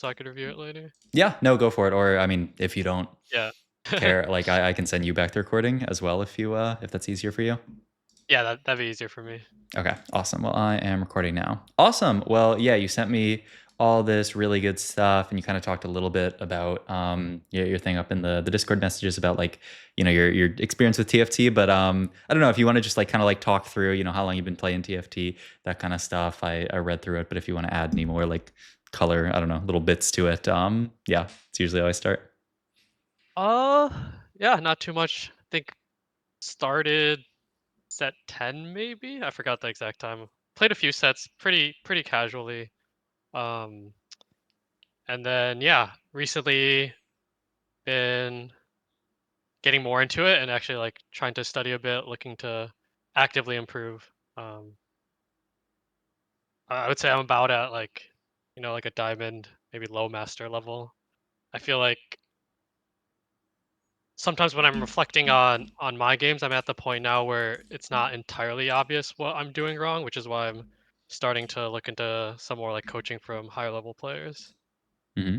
so I could review it later? Yeah, no, go for it. Or I mean, if you don't Yeah. care, like I can send you back the recording as well if that's easier for you. Yeah, that'd be easier for me. Okay, awesome. Well, I am recording now. Awesome. Well, yeah, you sent me all this really good stuff, and you kind of talked a little bit about your thing up in the Discord messages about like your experience with TFT. But I don't know if you want to just like kind of like talk through how long you've been playing TFT, that kind of stuff. I read through it, but if you want to add any more like color, I don't know, little bits to it, yeah, it's usually how I start. Uh, yeah, not too much. I think started set 10 maybe? I forgot the exact time. Played a few sets pretty casually. Um, and then yeah, recently been getting more into it and actually like trying to study a bit, looking to actively improve. Um, I would say I'm about at like, like a diamond, maybe low master level. I feel like sometimes when I'm reflecting on my games, I'm at the point now where it's not entirely obvious what I'm doing wrong, which is why I'm starting to look into some more like coaching from higher level players. Hmm.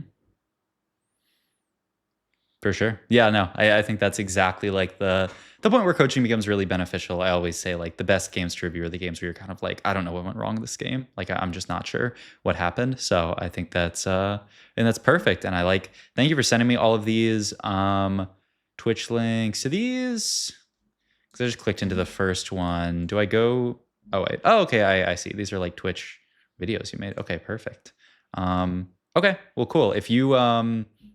For sure. Yeah, no, I think that's exactly like the point where coaching becomes really beneficial. I always say like the best games to review are the games where you're kind of like, I don't know what went wrong in this game. Like I'm just not sure what happened. So I think that's perfect. And I like thank you for sending me all of these Twitch links to these. Because I just clicked into the first one. Do I go? Oh wait. Oh, okay. I see. These are like Twitch videos you made. Okay, perfect. Okay. Well, cool. If you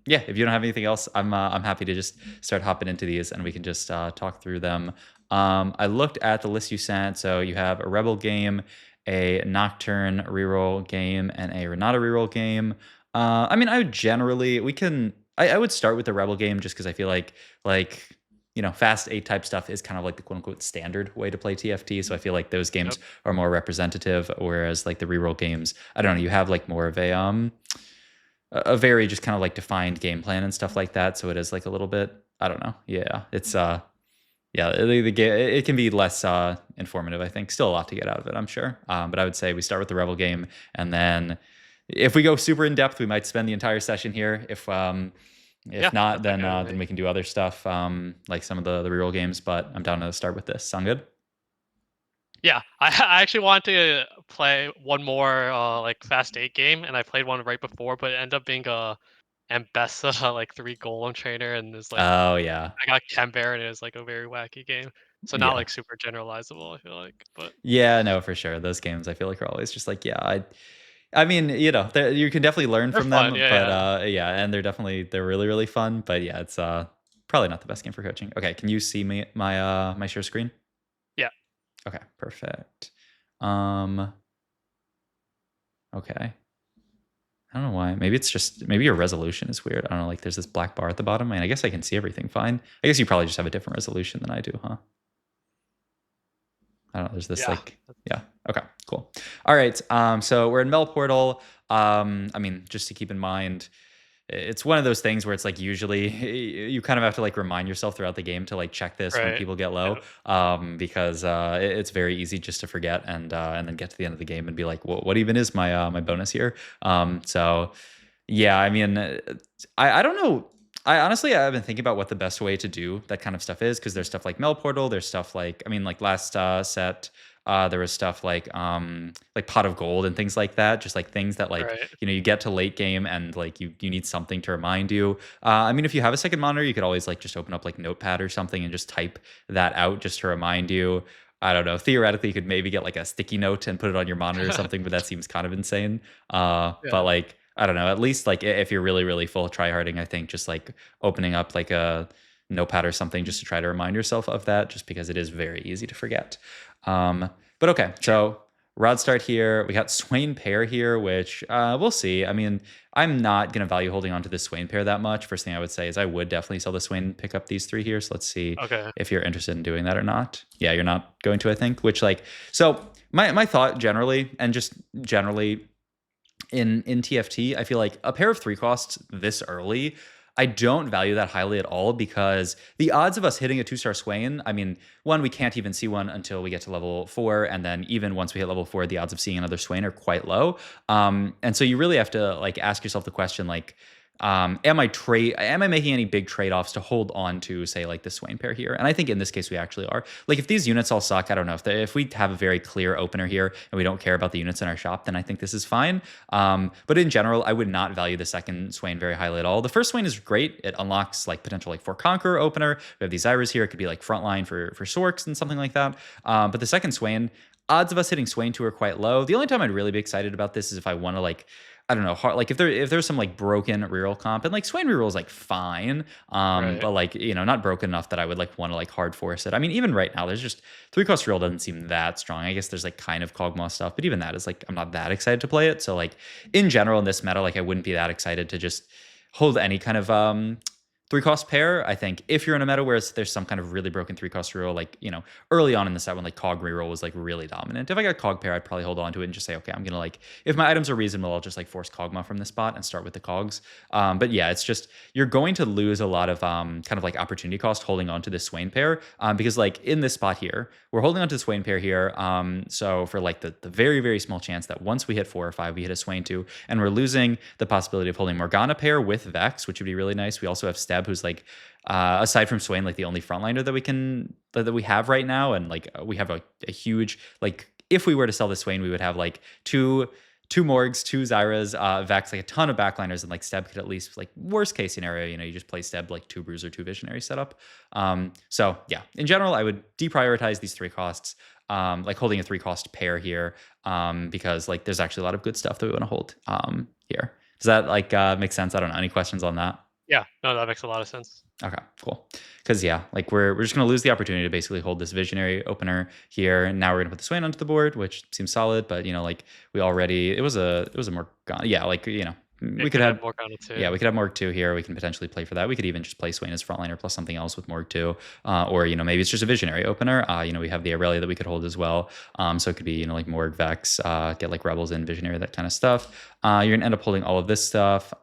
yeah, if you don't have anything else, I'm happy to just start hopping into these and we can just talk through them. I looked at the list you sent. So you have a Rebel game, a Nocturne reroll game, and a Renata reroll game. I mean, I would generally we can. I would start with the Rebel game just because I feel like fast 8 type stuff is kind of like the quote unquote standard way to play TFT. So I feel like those Yep. games are more representative, whereas like the reroll games, I don't know, you have like more of a very just kind of like defined game plan and stuff like that. So it is like a little bit, I don't know. Yeah, it's yeah, it can be less informative. I think still a lot to get out of it, I'm sure. But I would say we start with the Rebel game, and then if we go super in depth, we might spend the entire session here. If Yeah, not, that's okay with then me. we can do other stuff, like some of the reroll games. But I'm down to start with this. Sound good? Yeah, I actually wanted to play one more like fast 8 game, and I played one right before, but it ended up being a Mbessa like 3 golem trainer, and it's like Oh yeah, I got Cambear, and it was like a very wacky game. So not yeah, like super generalizable, I feel like, but yeah. No, for sure. Those games I feel like are always just like yeah. I mean, you can definitely learn they're from fun. them, Yeah, but yeah. yeah, and they're really really fun. But yeah, it's probably not the best game for coaching. Okay, can you see my share screen? Yeah. Okay, perfect. Um, okay. I don't know why. Maybe your resolution is weird. I don't know. Like there's this black bar at the bottom, and I guess I can see everything fine. I guess you probably just have a different resolution than I do, huh? I don't know. There's this Yeah. like, yeah. Okay, cool. All right. So we're in Mel Portal. I mean, just to keep in mind, it's one of those things where it's like usually you kind of have to like remind yourself throughout the game to like check this when Right. people get low, Yeah. because it's very easy just to forget and then get to the end of the game and be like, well, what even is my bonus here? So yeah, I mean, I don't know. I've been thinking about what the best way to do that kind of stuff is because there's stuff like Mel Portal, there's stuff like I mean, like last set, there was stuff like Pot of Gold and things like that, just like things that like Right. you get to late game and like you need something to remind you. I mean, if you have a second monitor, you could always like just open up like Notepad or something and just type that out just to remind you. I don't know. Theoretically, you could maybe get like a sticky note and put it on your monitor or something, but that seems kind of insane. But Yeah. like I don't know. At least like if you're really really full tryharding, I think just like opening up like a notepad or something just to try to remind yourself of that, just because it is very easy to forget. But okay, True. so Rod start here. We got Swain pair here, which we'll see. I mean, I'm not going to value holding on to this Swain pair that much. First thing I would say is I would definitely sell the Swain and pick up these 3 here. So let's see Okay. if you're interested in doing that or not. Yeah, you're not going to, I think, which like, so my thought generally, and just generally in TFT, I feel like a pair of 3 costs this early, I don't value that highly at all because the odds of us hitting a 2-star Swain, I mean, one, we can't even see one until we get to level 4, and then even once we hit level 4, the odds of seeing another Swain are quite low. And so you really have to like ask yourself the question like, am I making any big trade-offs to hold on to, say, like the Swain pair here? And I think in this case we actually are. Like if these units all suck, I don't know, if we have a very clear opener here and we don't care about the units in our shop, then I think this is fine. But in general, I would not value the second Swain very highly at all. The first Swain is great. It unlocks like potential like for Conqueror opener. We have these Zyras here. It could be like frontline for Sorks and something like that. But the second Swain, odds of us hitting Swain 2 are quite low. The only time I'd really be excited about this is if I want to like, I don't know, like if there's some like broken reroll comp, and like Swain reroll is like fine, Right. but like not broken enough that I would like want to like hard force it. I mean, even right now, there's just 3-cost reroll doesn't seem that strong. I guess there's like kind of Kog'Maw stuff, but even that is like I'm not that excited to play it. So like in general in this meta, like I wouldn't be that excited to just hold any kind of 3-cost pair. I think if you're in a meta where there's some kind of really broken 3-cost reroll, like, early on in the set when like Cog reroll was like really dominant. If I got Cog pair, I'd probably hold on to it and just say, okay, I'm gonna like, if my items are reasonable, I'll just like force Kog'Maw from this spot and start with the Cogs. But yeah, it's just, you're going to lose a lot of kind of like opportunity cost holding on to this Swain pair, because like in this spot here, we're holding on to the Swain pair here. So for like the very, very small chance that once we hit 4 or 5, we hit a Swain 2, and we're losing the possibility of holding Morgana pair with Vex, which would be really nice. We also have Steb, who's like, aside from Swain, like the only frontliner that we have right now, and like we have a huge like, if we were to sell the Swain, we would have like two Morgs, two Zyras, Vex, like a ton of backliners, and like Steb could at least, like worst case scenario, you just play Steb like 2 Bruiser, 2 Visionary setup. So yeah, in general, I would deprioritize these 3 costs, like holding a 3-cost pair here, because like there's actually a lot of good stuff that we want to hold here. Does that like make sense? I don't know. Any questions on that? Yeah. No, that makes a lot of sense. Okay, cool. Because yeah, like we're just gonna lose the opportunity to basically hold this visionary opener here, and now we're gonna put the Swain onto the board, which seems solid. But like we already, it was a more, yeah, like we It could could have have, Morgana too. yeah, we could have Morg 2 here. We can potentially play for that. We could even just play Swain as frontliner plus something else with Morg 2, or maybe it's just a visionary opener. We have the Aurelia that we could hold as well. So it could be like Morg Vex, get like Rebels in visionary, that kind of stuff. You're gonna end up holding all of this stuff.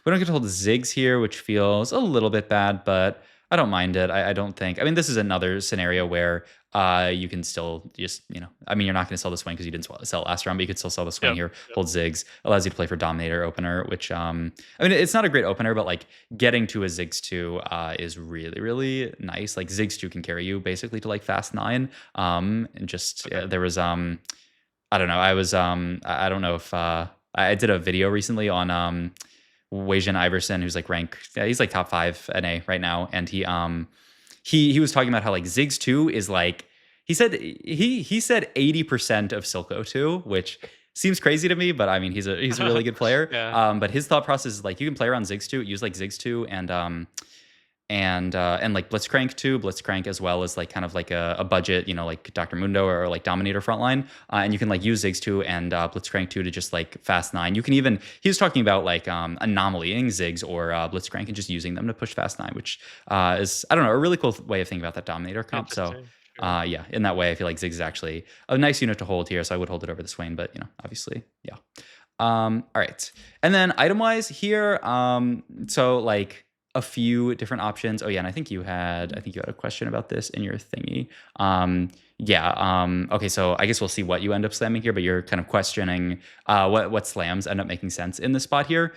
We don't get to hold Ziggs here, which feels a little bit bad, but I don't mind it. I don't think. I mean, this is another scenario where you can still just, I mean, you're not going to sell the Swain because you didn't sell last round, but you could still sell the Swain Yep. here, Yep. hold Ziggs, allows you to play for Dominator opener, which, I mean, it's not a great opener, but like getting to a Ziggs 2 is really, really nice. Like Ziggs 2 can carry you basically to like fast 9. And just, Okay. there was, I don't know. I don't know if, I did a video recently on, Wejin Iverson, who's like he's like top 5 NA right now, and he was talking about how like Ziggs 2 is like, he said 80% of Silco 2, which seems crazy to me, but I mean he's a really good player. Yeah. But his thought process is like you can play around Ziggs 2, use like Ziggs 2 and like Blitzcrank too, Blitzcrank as well as like kind of like a budget, like Dr. Mundo or like Dominator frontline, and you can like use Ziggs 2 and Blitzcrank 2 to just like fast 9. You can even, he was talking about like anomalying Ziggs or Blitzcrank and just using them to push fast 9, which is, I don't know, a really cool way of thinking about that Dominator comp. So Interesting. Sure. yeah, in that way, I feel like Ziggs is actually a nice unit to hold here, so I would hold it over the Swain, but obviously, yeah. All right, and then item wise here, so like a few different options. Oh yeah, and I think you had a question about this in your thingy. Yeah. Okay, so I guess we'll see what you end up slamming here, but you're kind of questioning what slams end up making sense in this spot here.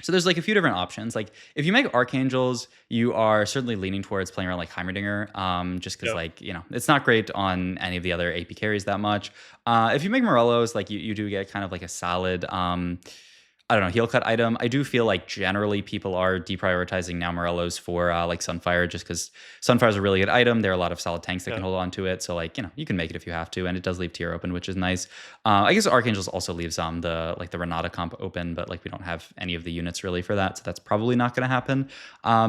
So there's like a few different options. Like if you make Archangels, you are certainly leaning towards playing around like Heimerdinger, just because Yep. like, it's not great on any of the other AP carries that much. If you make Morellos, like you do get kind of like a solid, I don't know, heal cut item. I do feel like generally people are deprioritizing now Morellos for like Sunfire, just because Sunfire is a really good item. There are a lot of solid tanks that Yep. can hold on to it. So like, you can make it if you have to, and it does leave tier open, which is nice. I guess Archangels also leaves the Renata comp open, but like we don't have any of the units really for that, so that's probably not going to happen.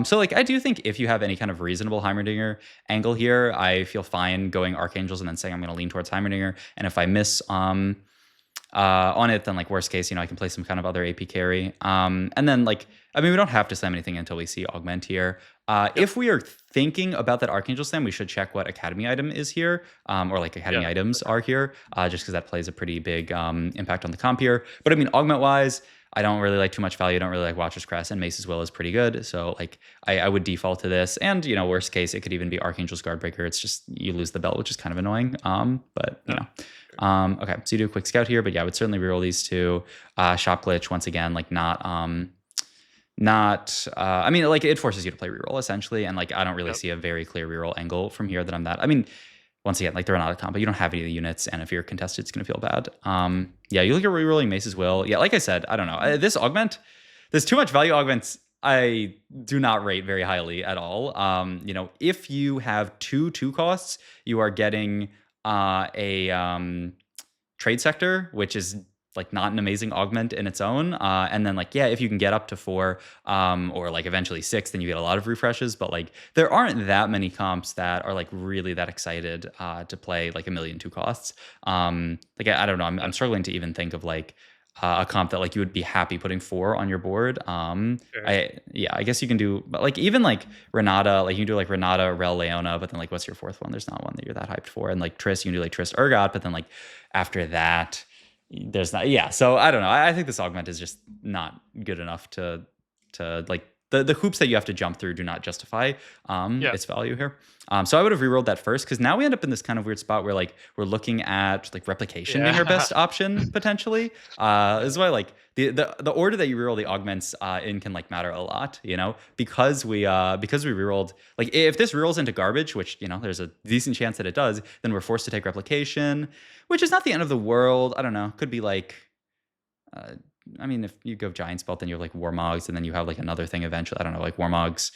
So like I do think if you have any kind of reasonable Heimerdinger angle here, I feel fine going Archangels and then saying I'm going to lean towards Heimerdinger, and if I miss on it, then like worst case, I can play some kind of other AP carry. And then like, I mean, we don't have to slam anything until we see Augment here. If we are thinking about that Archangel slam, we should check what Academy item is here, or like Academy items are here, just because that plays a pretty big impact on the comp here. But I mean, Augment wise, I don't really like too much value. I don't really like Watcher's Crest, and Mace's Will is pretty good. So like I would default to this. And worst case, it could even be Archangel's Guardbreaker. It's just you lose the belt, which is kind of annoying. But Yeah. okay. So you do a quick scout here, but yeah, I would certainly reroll these two. Shop Glitch once again, like not I mean, like it forces you to play reroll essentially, and like I don't really Yep. see a very clear reroll angle from here that I'm that. I mean, once again, like they're not a combo. You don't have any of the units, and if you're contested, it's gonna feel bad. Yeah, you look at rerolling Mace's Will. Yeah, like I said, I don't know. This augment, there's too much value augments. I do not rate very highly at all. If you have two costs, you are getting a trade sector, which is like not an amazing augment in its own. And then like, yeah, if you can get up to 4, or like eventually 6, then you get a lot of refreshes. But like there aren't that many comps that are like really that excited to play like 1,000,002 costs. Like I don't know. I'm struggling to even think of like a comp that like you would be happy putting 4 on your board. Sure. I guess you can do, but like even like Renata, like you can do like Renata, Rel, Leona, but then like what's your 4th one? There's not one that you're that hyped for. And like Triss, you can do like Triss, Urgot, but then like after that, there's not. Yeah, so I don't know. I think this augment is just not good enough to like the hoops that you have to jump through do not justify Yeah. its value here. So I would have rerolled that first, because now we end up in this kind of weird spot where like we're looking at like replication being our Yeah. best option potentially. This is why like the order that you reroll the augments in can like matter a lot, because we rerolled, like if this rerolls into garbage, which there's a decent chance that it does, then we're forced to take replication, which is not the end of the world. I don't know. Could be like, I mean, if you go Giant Spelt, then you have like Warmogs, and then you have like another thing eventually. I don't know, like Warmogs.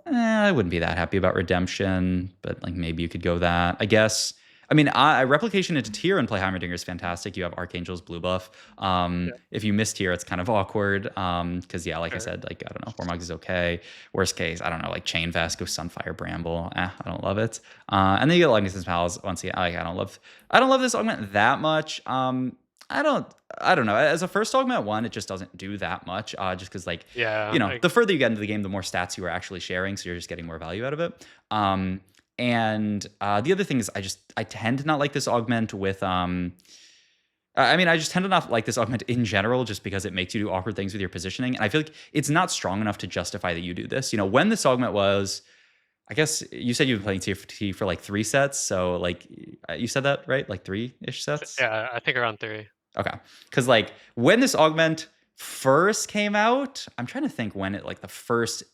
I wouldn't be that happy about Redemption, but like maybe you could go that. I guess. I mean, replication into tier and play Heimerdinger is fantastic. You have Archangel's blue buff. Yeah. If you miss tier, it's kind of awkward. Because yeah, like I Sure. said, like I don't know, Warmogs is okay. Worst case, I don't know, like Chain Vest, go Sunfire Bramble. I don't love it. And then you get Lugnas's Pals. Once again, like I don't love this augment that much. I don't know. As a first augment one, it just doesn't do that much. Just because like, Yeah. the further you get into the game, the more stats you are actually sharing, so you're just getting more value out of it. And the other thing is, I tend to not like this augment with I mean, I just tend to not like this augment in general, just because it makes you do awkward things with your positioning, and I feel like it's not strong enough to justify that you do this. When this augment was, I guess you said you've been playing TFT for like 3 sets, so like you said that right, like 3-ish sets. Yeah. I think around 3. Okay. Because like when this augment first came out, I'm trying to think when it like the first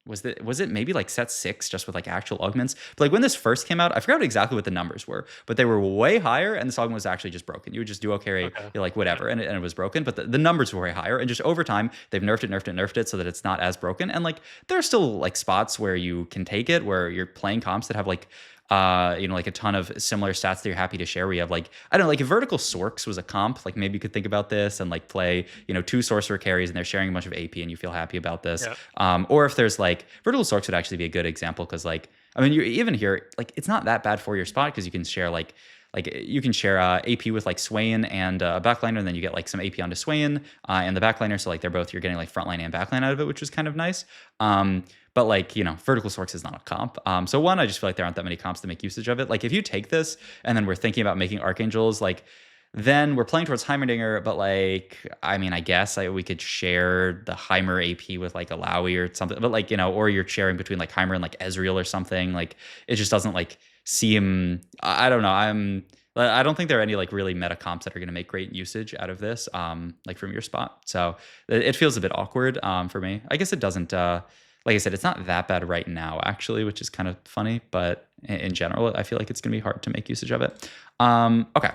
was it maybe like set 6 just with like actual augments? But like when this first came out, I forgot exactly what the numbers were, but they were way higher, and this augment was actually just broken. You would just do okay, Okay. you're like whatever, and it was broken, but the numbers were way higher, and just over time they've nerfed it so that it's not as broken. And like there are still like spots where you can take it, where you're playing comps that have like like a ton of similar stats that you're happy to share. We have like, I don't know, like if Vertical Sorks was a comp, like maybe you could think about this and like play, 2 sorcerer carries and they're sharing a bunch of AP and you feel happy about this. Yeah. Or if there's like Vertical Sorks would actually be a good example, because like, I mean, you even here, like it's not that bad for your spot, because you can share like you can share AP with like Swain and a backliner, and then you get like some AP onto Swain and the backliner. So like you're getting like frontline and backline out of it, which is kind of nice. But like, Vertical Sorks is not a comp. So one, I just feel like there aren't that many comps to make usage of it. Like if you take this and then we're thinking about making Archangels, like then we're playing towards Heimerdinger, but like, I mean, I guess we could share the Heimer AP with like a Lowy or something, but like, or you're sharing between like Heimer and like Ezreal or something. Like it just doesn't like seem, I don't know. I don't think there are any like really meta comps that are going to make great usage out of this, like from your spot. So it feels a bit awkward for me. I guess it doesn't, like I said, it's not that bad right now, actually, which is kind of funny. But in general, I feel like it's going to be hard to make usage of it. Okay.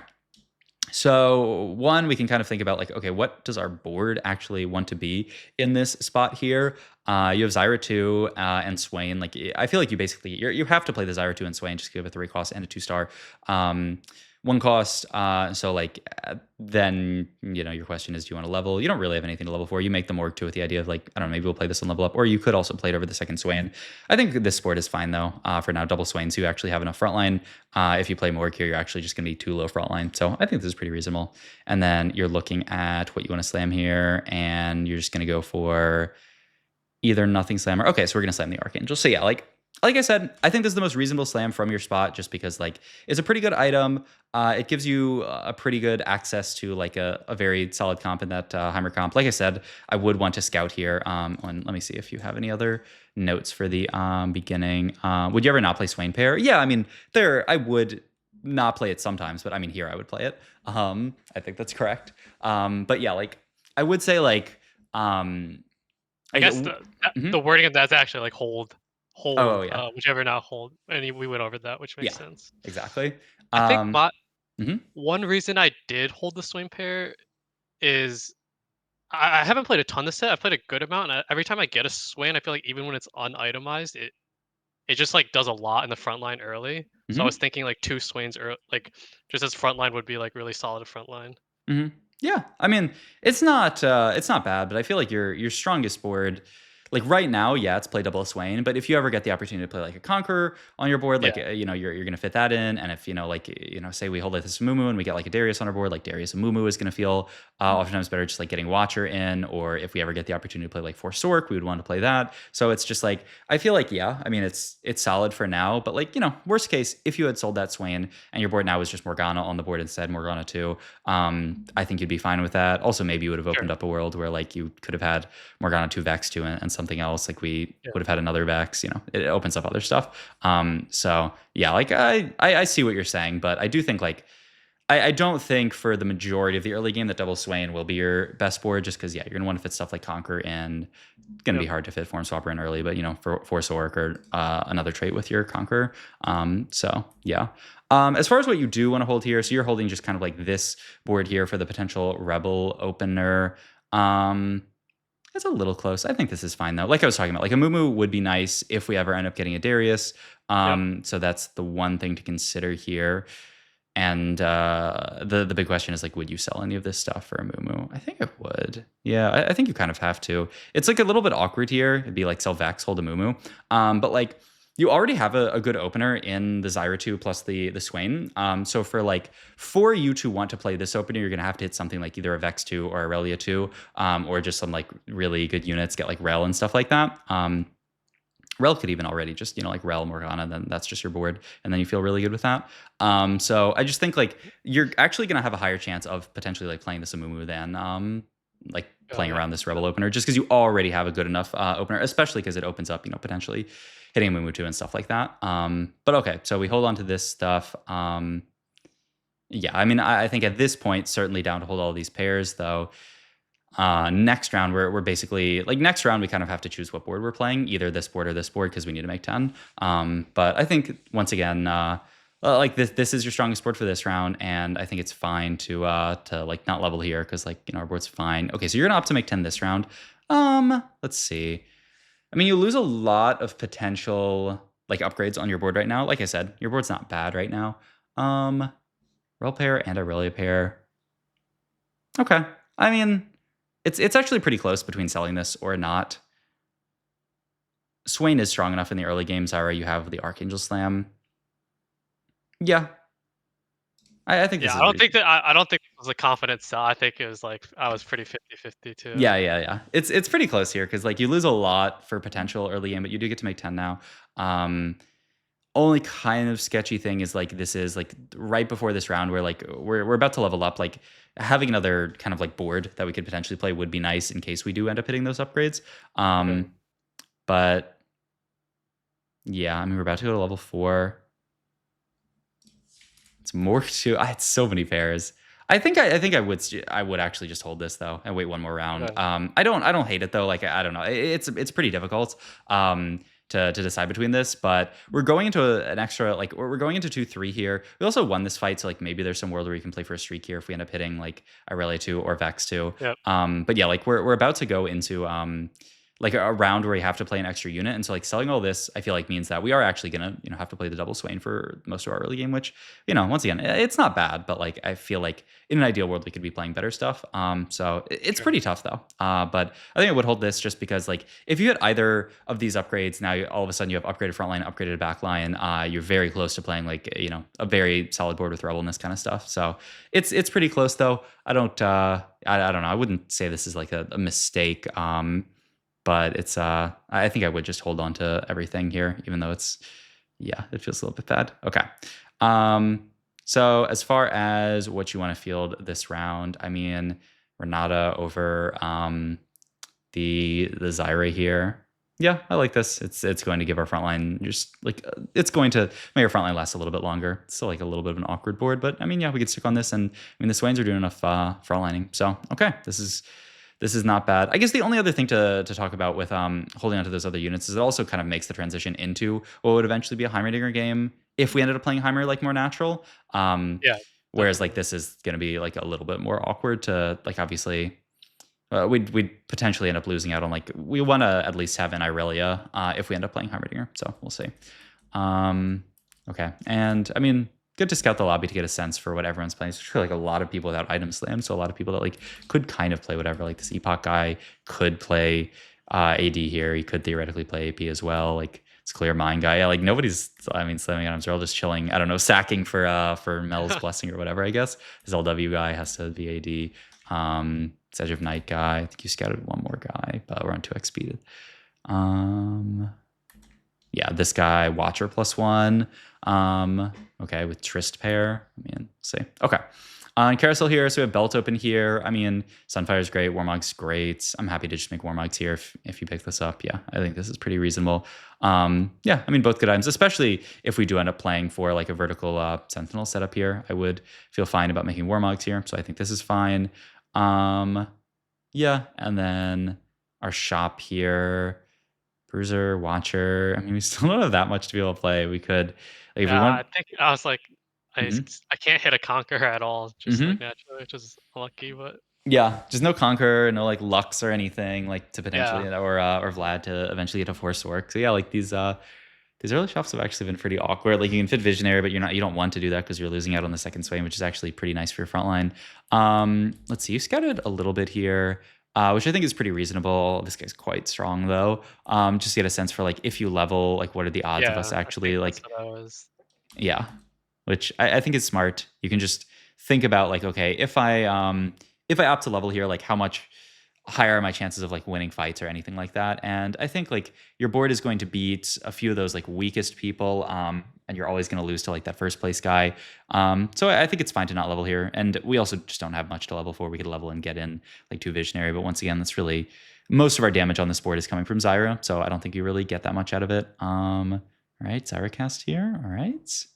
So one, we can kind of think about like, okay, what does our board actually want to be in this spot here? You have Zyra 2 and Swain. Like I feel like you have to play the Zyra 2 and Swain just to give a 3 cost and a 2-star. 1 cost. So like then your question is, do you want to level? You don't really have anything to level for. You make the Morg 2 with the idea of like, I don't know, maybe we'll play this and level up, or you could also play it over the second Swain. I think this board is fine though for now. Double Swain, so you actually have enough frontline. If you play Morg here, you're actually just going to be too low frontline. So I think this is pretty reasonable. And then you're looking at what you want to slam here, and you're just going to go for either nothing slammer. Okay, so we're going to slam the Archangel. So yeah, like Like I said, I think this is the most reasonable slam from your spot, just because like it's a pretty good item. It gives you a pretty good access to like a very solid comp in that Heimer comp. Like I said, I would want to scout here. And let me see if you have any other notes for the beginning. Would you ever not play Swain pair? Yeah, I mean, there I would not play it sometimes, but I mean here I would play it. I think that's correct. But yeah, like I would say um, I like, guess mhm. the wording of that's actually like Oh yeah, whichever not hold. And we went over that, which makes yeah, sense. exactly. I think Um, my mhm. one reason I did hold the swing pair is I haven't played a ton this set. I've played a good amount. And every time I get a swain, I feel like even when it's unitemized, it just like does a lot in the front line early. So I was Mhm. thinking like two swains or like just as front line would be like really solid front line. Mhm. Yeah, I mean, it's not bad, but I feel like your strongest board, like right now, yeah, it's play double Swain. But if you ever get the opportunity to play like a Conqueror on your board, Yeah, like you're gonna fit that in. And if like say we hold like this Mumu and we get like a Darius on our board, like Darius and Mumu is gonna feel oftentimes better just like getting Watcher in. Or if we ever get the opportunity to play like Force Sork, we would want to play that. So it's just like I feel like yeah, I mean it's solid for now. But like worst case, if you had sold that Swain and your board now was just Morgana on the board instead, Morgana 2. I think you'd be fine with that. Also, maybe you would have opened sure. up a world where like you could have had Morgana 2 Vex 2 and something else. Like we Yeah, would have had another Vex. It opens up other stuff. So yeah, like I see what you're saying, but I do think like I don't think for the majority of the early game that Double Swain will be your best board, just because yeah, you're gonna want to fit stuff like Conquer and it's gonna yeah, be hard to fit Form Swapper in early, but for Force Orc or another trait with your Conquer. So yeah. As far as what you do want to hold here, so you're holding just kind of like this board here for the potential Rebel opener. Um, it's a little close. I think this is fine though. Like I was talking about, like a Mumu would be nice if we ever end up getting a Darius. yep, So that's the one thing to consider here. And the big question is like, would you sell any of this stuff for a Mumu? I think I would. Yeah, I think you kind of have to. It's like a little bit awkward here. It'd be like sell Vex, hold a Mumu. But like you already have a good opener in the Zyra 2 plus the Swain. So for you to want to play this opener, you're gonna have to hit something like either a Vex 2 or a Relia 2, or just some like really good units, get like Rel and stuff like that. Rel could even already just, like Rel Morgana, then that's just your board, and then you feel really good with that. So I just think like you're actually gonna have a higher chance of potentially like playing this Amumu than like got playing it. around this Rebel opener, just because you already have a good enough opener, especially because it opens up, potentially hitting Amumu 2 and stuff like that. But okay, so we hold on to this stuff. Yeah, I mean, I think at this point, certainly down to hold all these pairs, though. Next round, we're basically like next round we kind of have to choose what board we're playing, either this board or this board, because we need to make 10. But I think once again, like this is your strongest board for this round, and I think it's fine to like not level here because like our board's fine. Okay, so you're gonna opt to make 10 this round. Let's see. I mean, you lose a lot of potential like upgrades on your board right now. Like I said, your board's not bad right now. Rel pair and Aurelia pair. Okay. I mean, it's actually pretty close between selling this or not. Swain is strong enough in the early games, Zyra. You have the Archangel Slam. Yeah, I think Yeah, this I is don't think reasonable. that I don't think it was a confident sell. I think it was like I was pretty 50-50 too. Yeah. It's pretty close here because like you lose a lot for potential early game, but you do get to make 10 now. Only kind of sketchy thing is like this is like right before this round where like we're about to level up. Like having another kind of like board that we could potentially play would be nice in case we do end up hitting those upgrades. Sure. But yeah, I mean we're about to go to level 4. It's more to it's so many pairs. I would actually just hold this though and wait one more round. Okay. I don't hate it though. Like I don't know. It's pretty difficult to decide between this, but we're going into an extra like we're going into 2-3 here. We also won this fight, so like maybe there's some world where we can play for a streak here if we end up hitting like Irelia 2 or Vex 2. Yep. But yeah, like we're about to go into like a round where you have to play an extra unit, and so like selling all this I feel like means that we are actually gonna have to play the double Swain for most of our early game, which once again it's not bad, but like I feel like in an ideal world we could be playing better stuff. So it's Sure. pretty tough though. But I think I would hold this just because like if you hit either of these upgrades now, all of a sudden you have upgraded front line, upgraded back line. You're very close to playing like a very solid board with Rebel and this kind of stuff. So it's pretty close though. I don't know. I wouldn't say this is like a mistake. but it's I think I would just hold on to everything here, even though it's yeah, it feels a little bit bad. Okay. Um, so as far as what you want to field this round, I mean, Renata over the Zyra here. Yeah, I like this. It's going to give our front line just like it's going to make our front line last a little bit longer. It's still like a little bit of an awkward board, but I mean, yeah, we could stick on this, and I mean the Swains are doing enough front lining. So okay, this is not bad. I guess the only other thing to talk about with holding onto those other units is it also kind of makes the transition into what would eventually be a Heimerdinger game if we ended up playing Heimer like more natural. Yeah, Whereas like definitely. this is going to be like a little bit more awkward to like obviously we'd potentially end up losing out on like we want to at least have an Irelia if we end up playing Heimerdinger. So we'll see. Okay, and I mean, good to scout the lobby to get a sense for what everyone's playing. Especially like a lot of people without item slam, so a lot of people that like could kind of play whatever. Like this Epoch guy could play AD here. He could theoretically play AP as well. Like it's Clear Mind guy. Yeah, like nobody's. I mean, slamming items. They're all just chilling. I don't know, sacking for Mel's blessing or whatever. I guess his LW guy has to be AD. Edge of Night guy. I think you scouted one more guy, but we're on 2x speed. Yeah, this guy, Watcher +1. Okay, with Trist pair. I mean, see. Okay. On Carousel here, so we have Belt open here. I mean, Sunfire's great, Warmog's great. I'm happy to just make Warmogs here if you pick this up. Yeah, I think this is pretty reasonable. Yeah, I mean, both good items, especially if we do end up playing for like a vertical Sentinel setup here. I would feel fine about making Warmogs here, so I think this is fine. Yeah, and then our shop here, Bruiser, Watcher. I mean, we still don't have that much to be able to play. We could, like, if we Yeah, want. I think I was like, Mhm. I can't hit a conquer at all, just like Mhm. naturally, which is unlucky. But Yeah, just no Conquer, no like Lux or anything like to potentially yeah, or Vlad to eventually get a Force Work. So yeah, like these early shops have actually been pretty awkward. Like you can fit Visionary, but you don't want to do that because you're losing out on the second swing, which is actually pretty nice for your front line. Let's see, you scouted a little bit here, which I think is pretty reasonable. This guy's quite strong though. Just to get a sense for like if you level, like what are the odds of us yeah, I think actually that's like what I was. yeah, which I think is smart. You can just think about like, okay, if I opt to level here, like how much higher are my chances of like winning fights or anything like that? And I think like your board is going to beat a few of those like weakest people, and you're always going to lose to like that first place guy. So I think it's fine to not level here. And we also just don't have much to level for. We could level and get in like 2 visionary, but once again, that's really most of our damage on this board is coming from Zyra, so I don't think you really get that much out of it. All right, Zyra cast here. All right.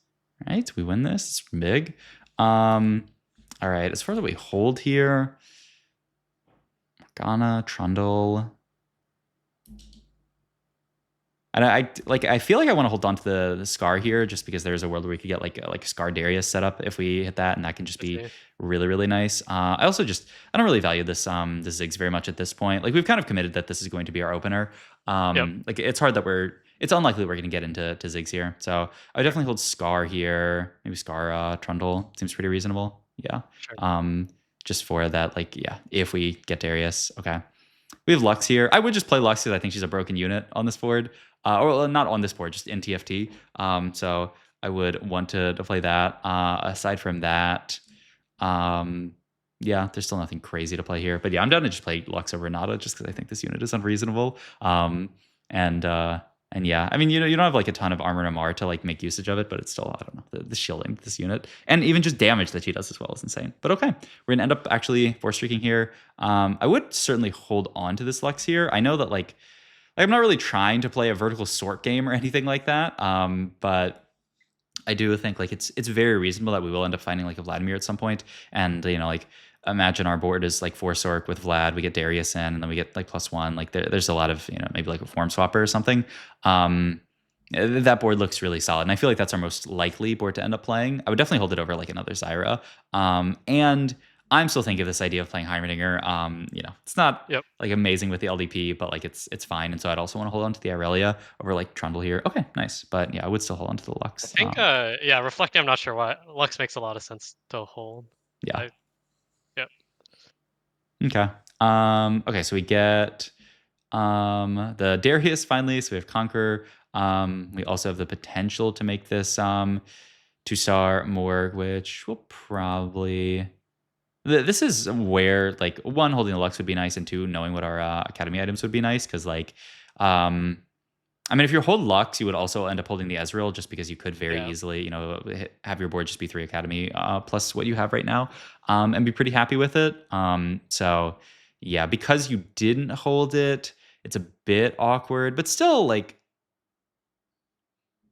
All right, we win this. It's big. All right, as far as we hold here, Morgana, Trundle. And I feel like I want to hold on to the Scar here just because there's a world where we could get like a Scar Darius set up if we hit that, and that can just I be see. really, really nice. I also just I don't really value this Ziggs very much at this point. Like we've kind of committed that this is going to be our opener. Yep, Like it's unlikely we're going to get into Ziggs here. So I would definitely hold Scar here. Maybe Scar Trundle seems pretty reasonable. Yeah. sure. Just for that, like, yeah, if we get Darius. Okay. We have Lux here. I would just play Lux because I think she's a broken unit on this board. Or not on this board, just in TFT. So I would want to play that. Aside from that, yeah, there's still nothing crazy to play here. But yeah, I'm down to just play Lux over Renata just because I think this unit is unreasonable. And and yeah, I mean, you don't have like a ton of armor and MR to like make usage of it, but it's still, I don't know, the shielding this unit and even just damage that she does as well is insane. But okay, we're gonna end up actually force streaking here. I would certainly hold on to this Lux here. I know that like I'm not really trying to play a vertical sort game or anything like that. But I do think like it's very reasonable that we will end up finding like a Vladimir at some point. And like imagine our board is like 4 Sork with Vlad, we get Darius in, and then we get like +1. Like there's a lot of, maybe like a form swapper or something. That board looks really solid. And I feel like that's our most likely board to end up playing. I would definitely hold it over like another Zyra. And I'm still thinking of this idea of playing Heimerdinger. It's not Yep. like amazing with the LDP, but like it's fine. And so I'd also want to hold on to the Aurelia over like Trundle here. Okay, nice. But yeah, I would still hold on to the I Lux. think yeah, reflecting, I'm not sure why Lux makes a lot of sense to hold. Yeah. I Yep. Okay. Okay, so we get the Darius finally, so we have Conquer. We also have the potential to make this Tusar Morg, which will probably This is where, like, one, holding the Lux would be nice, and two, knowing what our academy items would be nice. Because, like, um, I mean, if you hold Lux, you would also end up holding the Ezreal, just because you could very Yeah. easily, have your board just be 3 Academy plus what you have right now, and be pretty happy with it. So, yeah, because you didn't hold it, it's a bit awkward, but still, like,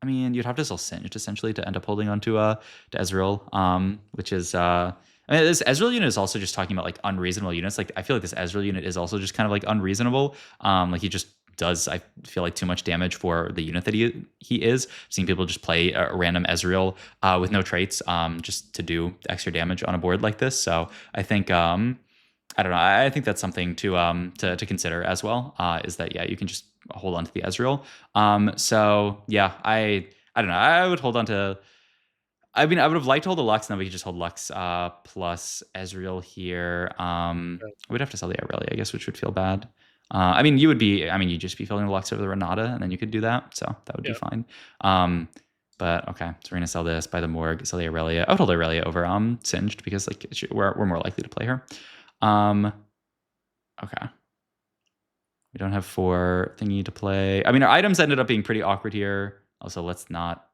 I mean, you'd have to still Singed essentially to end up holding onto to Ezreal, which is I mean, this Ezreal unit is also just talking about like unreasonable units. Like I feel like this Ezreal unit is also just kind of like unreasonable. Like he just does I feel like too much damage for the unit that he is. Seeing people just play a random Ezreal with no traits just to do extra damage on a board like this. So I think I don't know. I think that's something to consider as well. Is that yeah, you can just hold on to the Ezreal. So yeah, I don't know. I would hold on to. I mean, I would have liked to hold the Lux, and then we could just hold Lux plus Ezreal here. Right. We'd have to sell the Irelia, I guess, which would feel bad. I mean, you would be. I mean, you'd just be filling the Lux over the Renata, and then you could do that. So that would be Yeah. fine. Um, but okay, so we're gonna sell this, buy the Morg, sell the Irelia. I would hold Irelia over Singed because like we're more likely to play her. Um, okay. We don't have 4 thingy to play. I mean, our items ended up being pretty awkward here. Also, let's not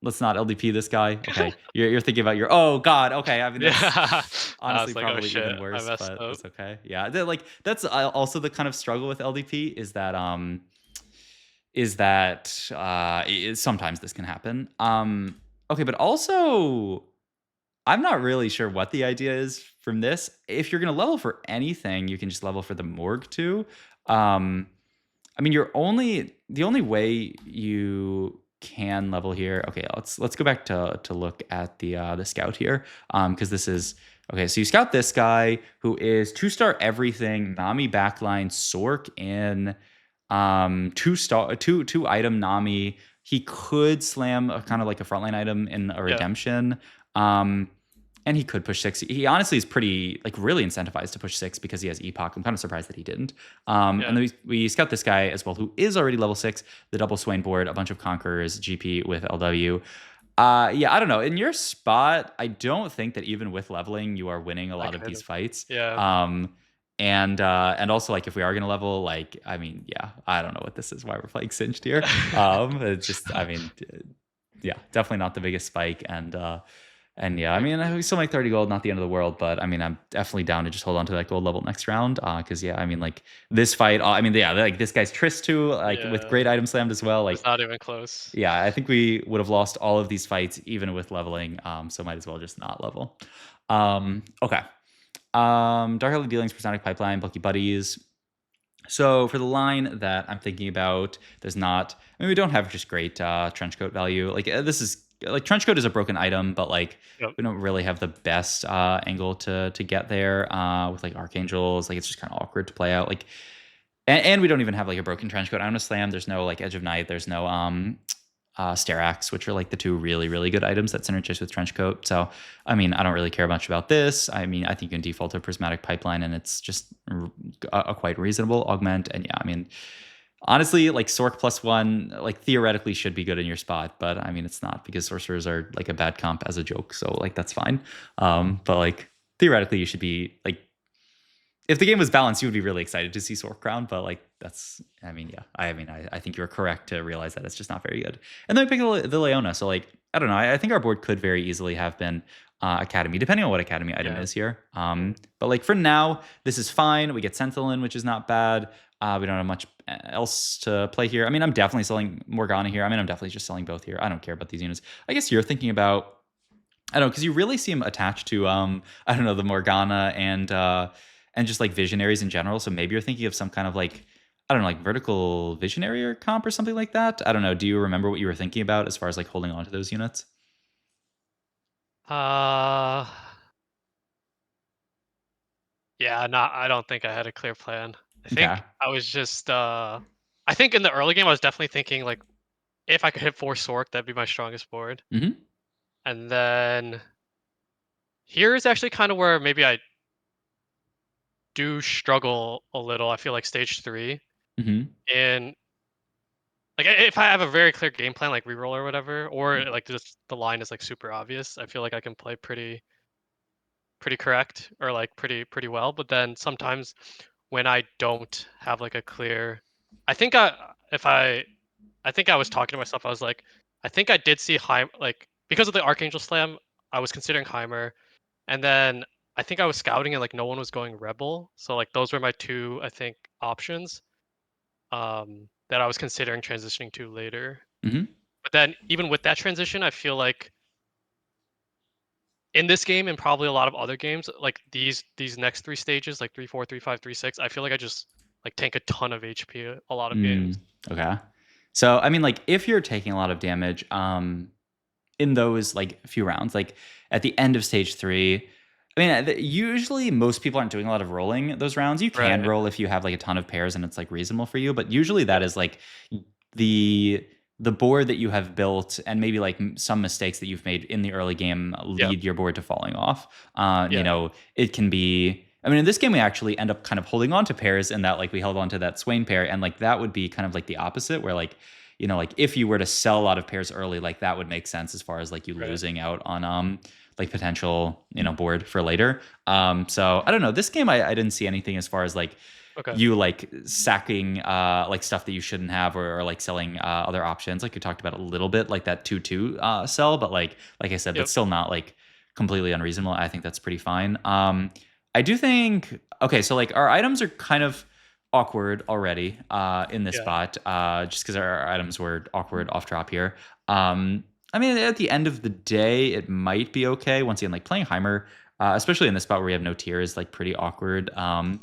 LDP this guy. Okay, you're thinking about your. Oh God. Okay, I mean that's Yeah. I honestly was like, "Oh, probably shit. even I worse, messed but up." that's okay. Yeah, like that's also the kind of struggle with LDP is that sometimes this can happen. Okay, but also I'm not really sure what the idea is from this. If you're gonna level for anything, you can just level for the Morg too. Um, I mean, the only way you can level here. Okay, let's go back to look at the scout here, because this is okay. So you scout this guy who is 2-star everything, Nami backline, Sork in, 2-star two item Nami. He could slam a kind of like a frontline item in a Yeah. redemption. Um, and he could push 6. He honestly is pretty, like, really incentivized to push 6 because he has Epoch. I'm kind of surprised that he didn't. And Yeah. then we scout this guy as well, who is already level 6, the double Swain board, a bunch of Conquerors, GP with LW. Yeah, I don't know. In your spot, I don't think that even with leveling, you are winning a I lot of could these have. fights. Yeah. And also, like, if we are gonna level, like, I mean, yeah, I don't know what this is, why we're playing Singed here. It's just, I mean, yeah, definitely not the biggest spike, and yeah, I Like, mean, we still make 30 gold, not the end of the world, but I mean, I'm definitely down to just hold on to that gold level next round. Because yeah, I mean, like this fight, I mean, yeah, like this guy's Trist too, like with yeah. great item slammed as well. It's Like, not even close. yeah, I think we would have lost all of these fights even with leveling. So might as well just not level. Okay. Dark Alley Dealings, Personic Pipeline, Bulky Buddies. So for the line that I'm thinking about, there's not. I mean, we don't have just great trench coat value. Like this is like trench coat is a broken item, but like Yep. we don't really have the best angle to get there with like archangels. Like it's just kind of awkward to play out. Like and we don't even have like a broken trench coat. I'm gonna slam. There's no like edge of night. There's no Sterax, which are like the 2 really, really good items that synergize with Trenchcoat. So, I mean, I don't really care much about this. I mean, I think you can default to Prismatic Pipeline, and it's just a quite reasonable augment. And yeah, I mean, honestly, like Sork +1, like theoretically should be good in your spot, but I mean, it's not because sorcerers are like a bad comp as a joke. So like that's fine. But like theoretically, you should be like if the game was balanced, you would be really excited to see Sork Crown, but like that's, I mean, yeah, I think you're correct to realize that it's just not very good. And then we pick the Leona, so like I don't know, I think our board could very easily have been Academy, depending on what Academy item Yeah. is here. Yeah. But like for now, this is fine. We get Sentinel in, which is not bad. We don't have much else to play here. I mean, I'm definitely selling Morgana here. I mean, I'm definitely just selling both here. I don't care about these units. I guess you're thinking about I don't know because you really seem attached to I don't know the Morgana and just like visionaries in general. So maybe you're thinking of some kind of like I don't know like vertical visionary or comp or something like that. I don't know. Do you remember what you were thinking about as far as like holding on to those units? Uh, yeah, not I don't think I had a clear plan. I Okay. think I was just I think in the early game I was definitely thinking like if I could hit 4 Sork, that'd be my strongest board. Mm-hmm. And then here is actually kind of where maybe I do struggle a little. I feel like stage 3 Mm-hmm. and like if I have a very clear game plan like reroll or whatever or like just the line is like super obvious, I feel like I can play pretty pretty correct or like pretty well. But then sometimes when I don't have like a clear, I think I think I was talking to myself. I was like, I think I did see Heim like because of the Archangel Slam. I was considering Heimer, and then I think I was scouting and like no one was going Rebel. So like those were my two I think options that I was considering transitioning to later. Hmm. But then even with that transition, I feel like in this game and probably a lot of other games, like these next three stages, like 3-4, 3-5, 3-6, I feel like I just like tank a ton of HP a lot of games. Mm, okay. So I mean, like if you're taking a lot of damage, in those like few rounds, like at the end of stage three. I mean, usually most people aren't doing a lot of rolling those rounds. You can Right. roll if you have like a ton of pairs and it's like reasonable for you, but usually that Yep. is like the the board that you have built and maybe like some mistakes that you've made in the early game Yep. lead your board to falling off. You Yeah. know, it can be. I mean, in this game, we actually end up kind of holding on to pairs, and that like we held on to that Swain pair, and like that would be kind of like the opposite, where like like if you were to sell a lot of pairs early, like that would make sense as far as like you Right. losing out on like potential board for later. So I don't know. This game I didn't see anything as far as like Okay. you like sacking like stuff that you shouldn't have or like selling other options. Like you talked about a little bit, like that 2/2 sell, but like I said, Yep. that's still not like completely unreasonable. I think that's pretty fine. I do think okay, so like our items are kind of awkward already in this Yeah. spot, just because our items were awkward off drop here. I mean, at the end of the day, it might be okay. Once again, like playing Heimer, especially in this spot where we have no tier, is like pretty awkward. Right.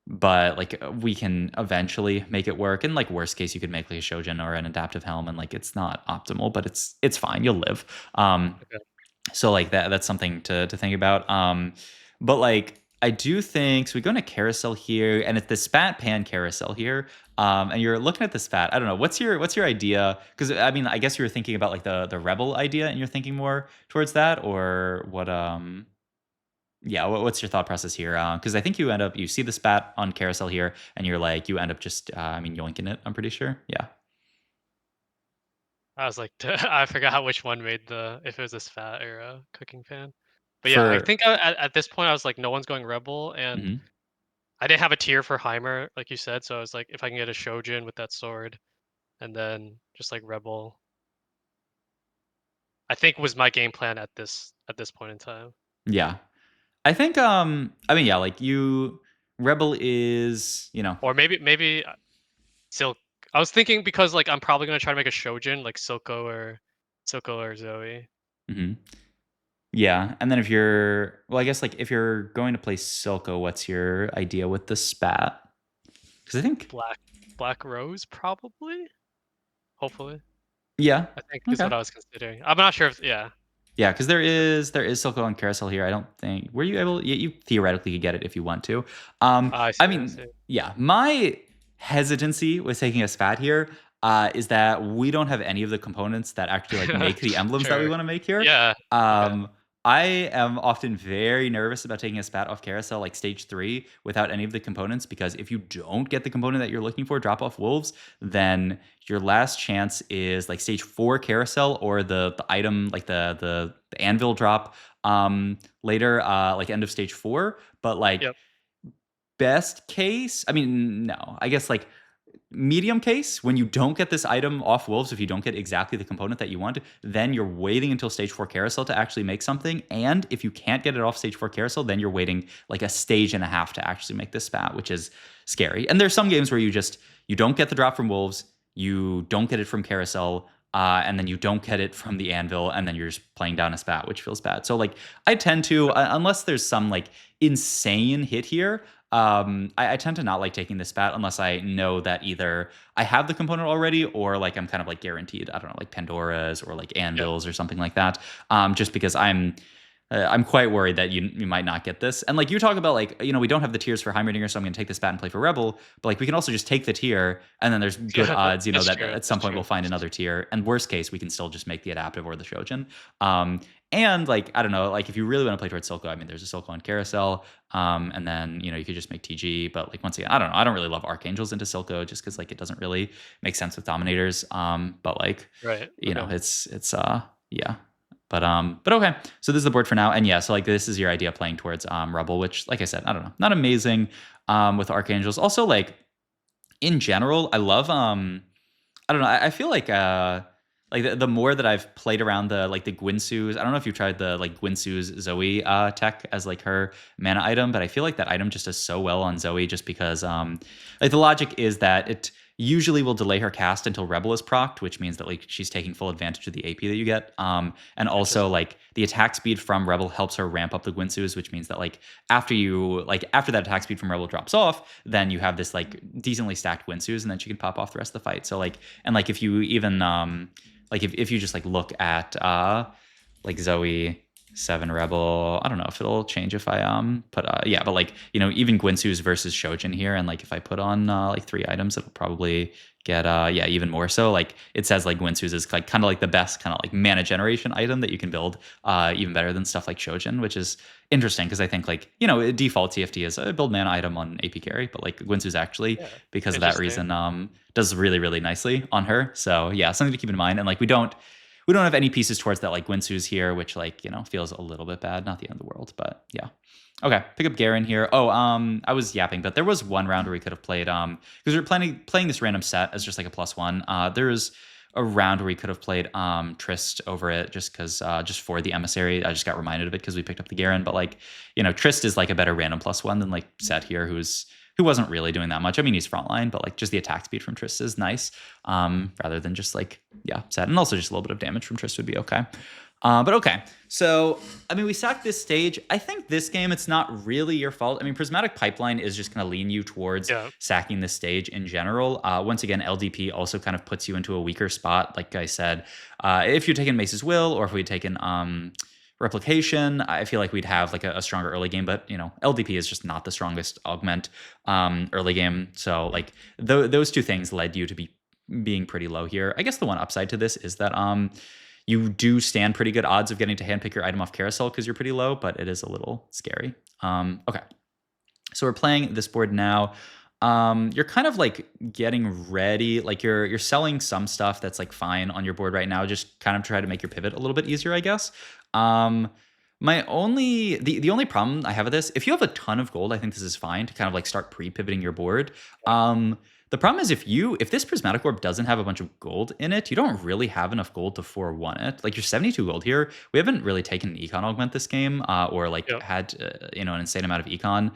But like we can eventually make it work. And like worst case, you could make like a Shojin or an adaptive helm, and like it's not optimal, but it's fine. You'll live. Okay. So like that's something to think about. But like I do think so. We go into carousel here, and it's the spat pan carousel here. And you're looking at the spat. I don't know. What's your idea? Because I mean, I guess you were thinking about like the rebel idea, and you're thinking more towards that, or what? Yeah. What's your thought process here? Because I think you see the spat on carousel here, and you're like you end up just I mean yoinking it. I'm pretty sure. Yeah. I was like, I forgot which one made if it was this fat or a cooking pan. But yeah, I For think at this point I was like, no one's going Rebel, and mhm. I didn't have a tier for Heimer, like you said. So I was like, if I can get a Shojin with that sword, and then just like Rebel, I think was my game plan at this point in time. Yeah. I think I mean yeah, like you Rebel is, Or maybe Silk. I was thinking because like I'm probably gonna try to make a Shojin like Silco or Zoe. mhm. Yeah, and then if you're well, I guess like if you're going to play Silco, what's your idea with the spat? Because I think Black Black Rose probably. Hopefully, yeah, I think is okay. what I was considering. I'm not sure if yeah. Yeah, because there is Silco on Carousel here. I don't think were you able? You theoretically could get it if you want to. I I see. I mean, see. yeah, my hesitancy with taking a spat here is that we don't have any of the components that actually like make the emblems that we Sure. want to make here. Yeah. Okay. Um, I am often very nervous about taking a spat off Carousel like stage 3 without any of the components because if you don't get the component that you're looking for, drop off wolves, then your last chance is like stage 4 carousel or the item like the anvil drop later like end of stage 4, but like Yep. best case, I mean no, I guess like medium case, when you don't get this item off wolves, if you don't get exactly the component that you want, then you're waiting until stage 4 carousel to actually make something. And if you can't get it off stage 4 carousel, then you're waiting like a stage and a half to actually make this spat, which is scary. And there's some games where you don't get the drop from wolves, you don't get it from carousel, and then you don't get it from the anvil, and then you're just playing down a spat, which feels bad. So like I tend to, unless there's some like insane hit here, I tend to not like taking the spat unless I know that either I have the component already or like I'm kind of like guaranteed. I don't know, like Pandora's or like Yep. anvils or something like that. Just because I'm quite worried that you might not get this. And like you talk about like we don't have the tiers for Heimerdinger, so I'm going to take this spat and play for Rebel. But like we can also just take the tier, and then there's good Yeah. odds That's that true. at some That's point true. we'll find That's another true. tier. And worst case, we can still just make the adaptive or the Shojin. And like I don't know, like if you really want to play towards Silco, I mean, there's a Silco on Carousel, and then you could just make TG. But like once again, I don't know, I don't really love Archangels into Silco just because like it doesn't really make sense with Dominators. But like Right. Okay. it's yeah. But okay. So this is the board for now, and yeah. So like this is your idea of playing towards Rebel, which like I said, I don't know, not amazing with Archangels. Also like in general, I love I don't know. I feel like the more that I've played around the like the Gwinsu's, I don't know if you've tried the like Gwinsu's Zoe tech as like her mana item, but I feel like that item just does so well on Zoe just because like the logic is that it usually will delay her cast until Rebel is procced, which means that like she's taking full advantage of the AP that you get. And also Interesting. like the attack speed from Rebel helps her ramp up the Gwinsu's, which means that like after that attack speed from Rebel drops off, then you have this like decently stacked Gwinsu's, and then she can pop off the rest of the fight. So like and like if you even like if you just like look at like Zoe 7 Rebel, I don't know if it'll change if I put yeah, but like even Gwinsu's versus Shojin here, and like if I put on like 3 items, it'll probably get yeah, even more so. Like it says like Gwinsu's is like kind of like the best kind of like mana generation item that you can build, even better than stuff like Shojin, which is interesting because I think like default TFT is a build mana item on AP carry, but like Gwinsu's actually, Yeah. because of that Interesting. reason, does really really nicely on her. So yeah, something to keep in mind. And like we don't have any pieces towards that like Winsu's here, which like feels a little bit bad. Not the end of the world, but yeah. Okay, pick up Garen here. Oh, I was yapping, but there was one round where we could have played because we were playing this random set as just like a +1. There's a round where we could have played Trist over it just for the emissary. I just got reminded of it because we picked up the Garen, but like Trist is like a better random +1 than like Set here, who wasn't really doing that much. I mean, he's frontline, but like just the attack speed from Trist is nice, rather than just like Set, and also just a little bit of damage from Trist would be okay. But okay, so I mean, we sacked this stage. I think this game, it's not really your fault. I mean, Prismatic Pipeline is just going to lean you towards Yeah. sacking this stage in general. Once again, LDP also kind of puts you into a weaker spot. Like I said, if you'd taken Mace's Will, or if we'd taken Replication, I feel like we'd have like a stronger early game. But LDP is just not the strongest augment early game. So like those two things led you to being pretty low here. I guess the one upside to this is that you do stand pretty good odds of getting to handpick your item off carousel because you're pretty low, but it is a little scary. Okay, so we're playing this board now. You're kind of like getting ready, like you're selling some stuff that's like fine on your board right now, just kind of try to make your pivot a little bit easier, I guess. The only problem I have with this, if you have a ton of gold, I think this is fine to kind of like start pre-pivoting your board. The problem is if this Prismatic Orb doesn't have a bunch of gold in it, you don't really have enough gold to 4-1 it. Like you're 72 gold here. We haven't really taken an econ augment this game, or like Yep. had an insane amount of econ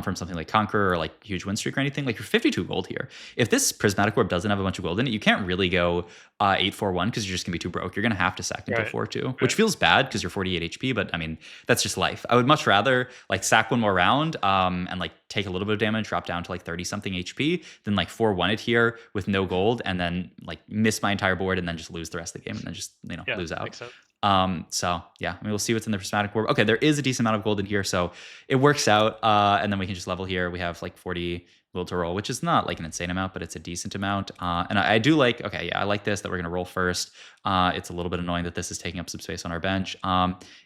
from something like Conqueror or like huge win streak or anything. Like you're 52 gold here. If this Prismatic Orb doesn't have a bunch of gold in it, you can't really go 8-4-1 because you're just gonna be too broke. You're gonna have to sack into Right. 4-2, which Right. feels bad because you're 48 HP. But I mean, that's just life. I would much rather like sack one more round and like take a little bit of damage, drop down to like 30 something HP, than like 4-1 it here with no gold and then like miss my entire board and then just lose the rest of the game and then just Yeah. lose out. Makes sense. So yeah, I mean, we'll see what's in the Prismatic Orb. Okay, there is a decent amount of gold in here, so it works out. And then we can just level here. We have like 40 gold to roll, which is not like an insane amount, but it's a decent amount. And I do like, okay, yeah, I like this, that we're gonna roll first. It's a little bit annoying that this is taking up some space on our bench.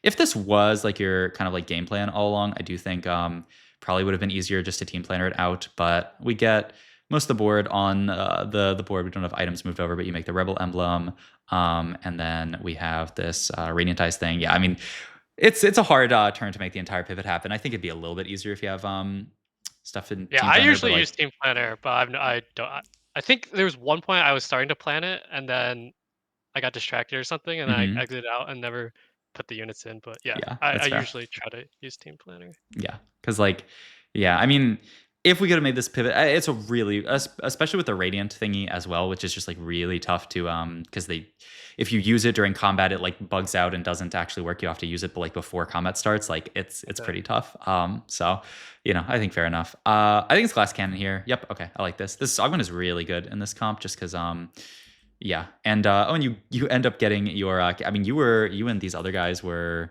If this was like your kind of like game plan all along, I do think probably would have been easier just to team planner it out, but we get most of the board on the board. We don't have items moved over, but you make the Rebel emblem. And then we have this Radiantize thing. Yeah, I mean, it's a hard turn to make the entire pivot happen. I think it'd be a little bit easier if you have stuff in Yeah, Team I Planner, but usually use like, Team Planner, but I don't. I think there was one point I was starting to plan it, and then I got distracted or something, and I mhm, exited out and never put the units in. But yeah, yeah, I that's fair. usually try to use Team Planner. Yeah, because like, yeah, I mean, if we could have made this pivot, it's a really, especially with the Radiant thingy as well, which is just like really tough to because if you use it during combat, it like bugs out and doesn't actually work. You have to use it, but like before combat starts, like it's Okay. pretty tough. So I think fair enough. I think it's Glass Cannon here. Yep. Okay, I like this. This augment is really good in this comp, just because yeah, and and you end up getting your. I mean, you and these other guys were.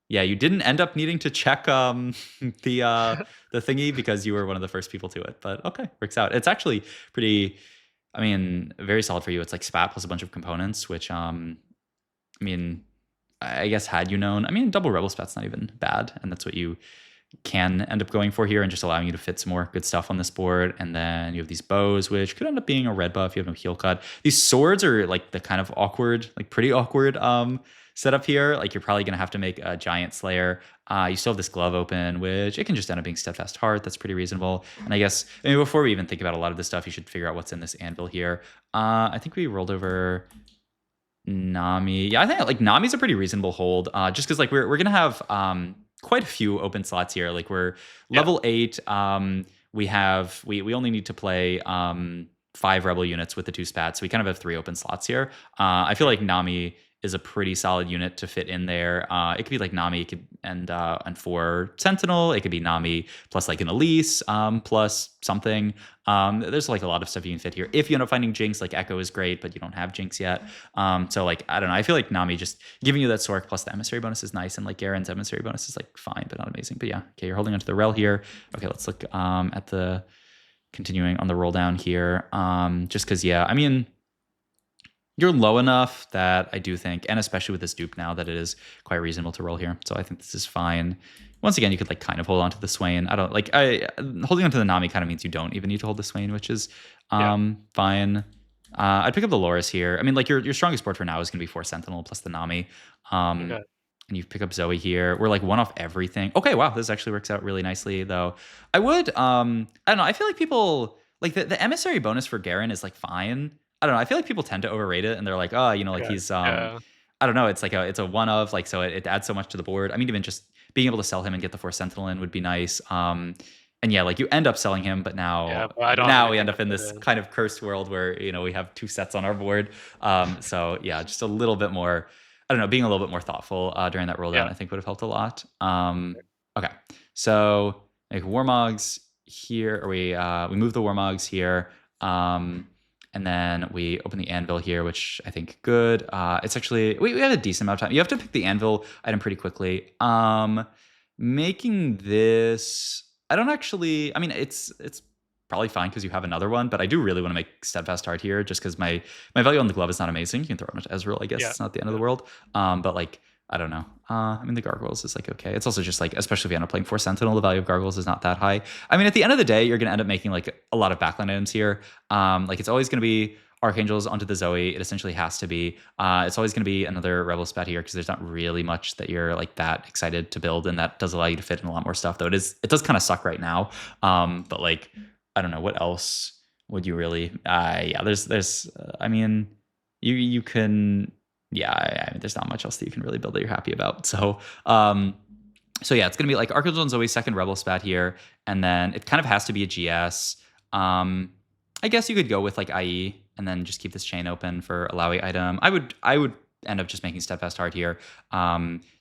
Yeah, you didn't end up needing to check the thingy because you were one of the first people to it. But okay, works out. It's actually pretty. I mean, very solid for you. It's like spat plus a bunch of components, which I mean, I guess had you known, I mean, double rebel spat's not even bad, and that's what you can end up going for here, and just allowing you to fit some more good stuff on this board. And then you have these bows, which could end up being a red buff. You have no heal cut. These swords are like the kind of awkward, like pretty awkward setup here. Like you're probably gonna have to make a giant slayer. You still have this glove open, which it can just end up being steadfast heart. That's pretty reasonable. And I guess before we even think about a lot of this stuff, you should figure out what's in this anvil here. I think we rolled over Nami. Yeah, I think like Nami's a pretty reasonable hold. Just because like we're gonna have quite a few open slots here. Like we're Yeah. level 8. We only need to play 5 rebel units with the 2 spats. So we kind of have 3 open slots here. I feel like Nami is a pretty solid unit to fit in there. It could be like Nami and 4 Sentinel. It could be Nami plus like an Elise plus something. There's like a lot of stuff you can fit here. If you end up finding Jinx, like Echo is great, but you don't have Jinx yet. So like I don't know. I feel like Nami just giving you that Sork plus the emissary bonus is nice, and like Garen's emissary bonus is like fine, but not amazing. But yeah, okay, you're holding onto the rel here. Okay, let's look at the continuing on the roll down here. Just because yeah, I mean, you're low enough that I do think, and especially with this dupe now, that it is quite reasonable to roll here. So I think this is fine. Once again, you could like kind of hold on to the Swain. I don't like holding on to the Nami kind of means you don't even need to hold the Swain, which is Yeah. fine. I'd pick up the Loris here. I mean, like your strongest board for now is going to be 4 Sentinel plus the Nami. Okay. And you pick up Zoe here. We're like one off everything. Okay, wow, this actually works out really nicely though. I would I don't know. I feel like people like the emissary bonus for Garen is like fine. I don't know. I feel like people tend to overrate it, and they're like, oh, like Okay. he's Yeah. I don't know. It's like it's a one of like so it adds so much to the board. I mean, even just being able to sell him and get the 4 Sentinel in would be nice. And yeah, like you end up selling him, but Yeah. now But I don't have now we anything end to up in put this in. kind of cursed world where we have 2 sets on our board. So yeah, just a little bit more. I don't know, being a little bit more thoughtful during that roll down, Yeah. I think would have helped a lot. Okay, so like Warmogs here, or we move the Warmogs here, and then we open the anvil here, which I think good. It's actually we have a decent amount of time. You have to pick the anvil item pretty quickly. Making this, I don't actually. I mean, it's probably fine because you have another one, but I do really want to make steadfast heart here just because my value on the glove is not amazing. You can throw it to Ezreal, I guess. Yeah. It's not the end of Yeah. the world. But like I don't know. I mean the gargoyles is like okay. It's also just like especially if you end up playing 4 Sentinel, the value of gargoyles is not that high. I mean at the end of the day, you're gonna end up making like a lot of backline items here. Like it's always gonna be Archangels onto the Zoe. It essentially has to be. It's always going to be another Rebel spat here because there's not really much that you're like that excited to build, and that does allow you to fit in a lot more stuff. Though it does kind of suck right now. But like I don't know what else would you really. Yeah, there's. I mean, you can. Yeah, I mean, there's not much else that you can really build that you're happy about. So yeah, it's gonna be like Archangel and Zoe's second Rebel spat here, and then it kind of has to be a GS. I guess you could go with like IE and then just keep this chain open for a Lowy item. I would end up just making steadfast heart here,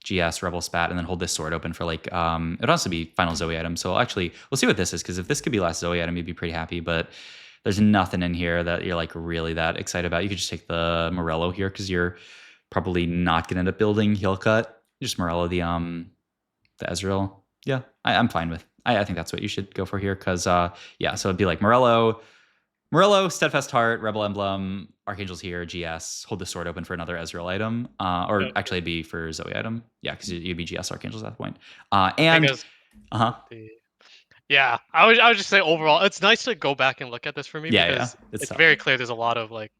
GS Rebel spat, and then hold this sword open for like it would also be final Zoe item. So actually we'll see what this is because if this could be last Zoe item, you'd be pretty happy. But there's nothing in here that you're like really that excited about. You could just take the Morello here because you're probably not gonna end up building heal cut. Just Morello the Ezreal. Yeah, I'm fine with. I think that's what you should go for here because yeah, so it'd be like Morello, Steadfast Heart, Rebel Emblem, Archangel's here, GS, hold the sword open for another Ezreal item. Or Yeah. actually it'd be for Zoe item. Yeah, because you'd be GS Archangels at that point. Thing And is, uh-huh. yeah, I would just say overall, it's nice to go back and look at this for me Yeah. because It's it's tough. very clear there's a lot of like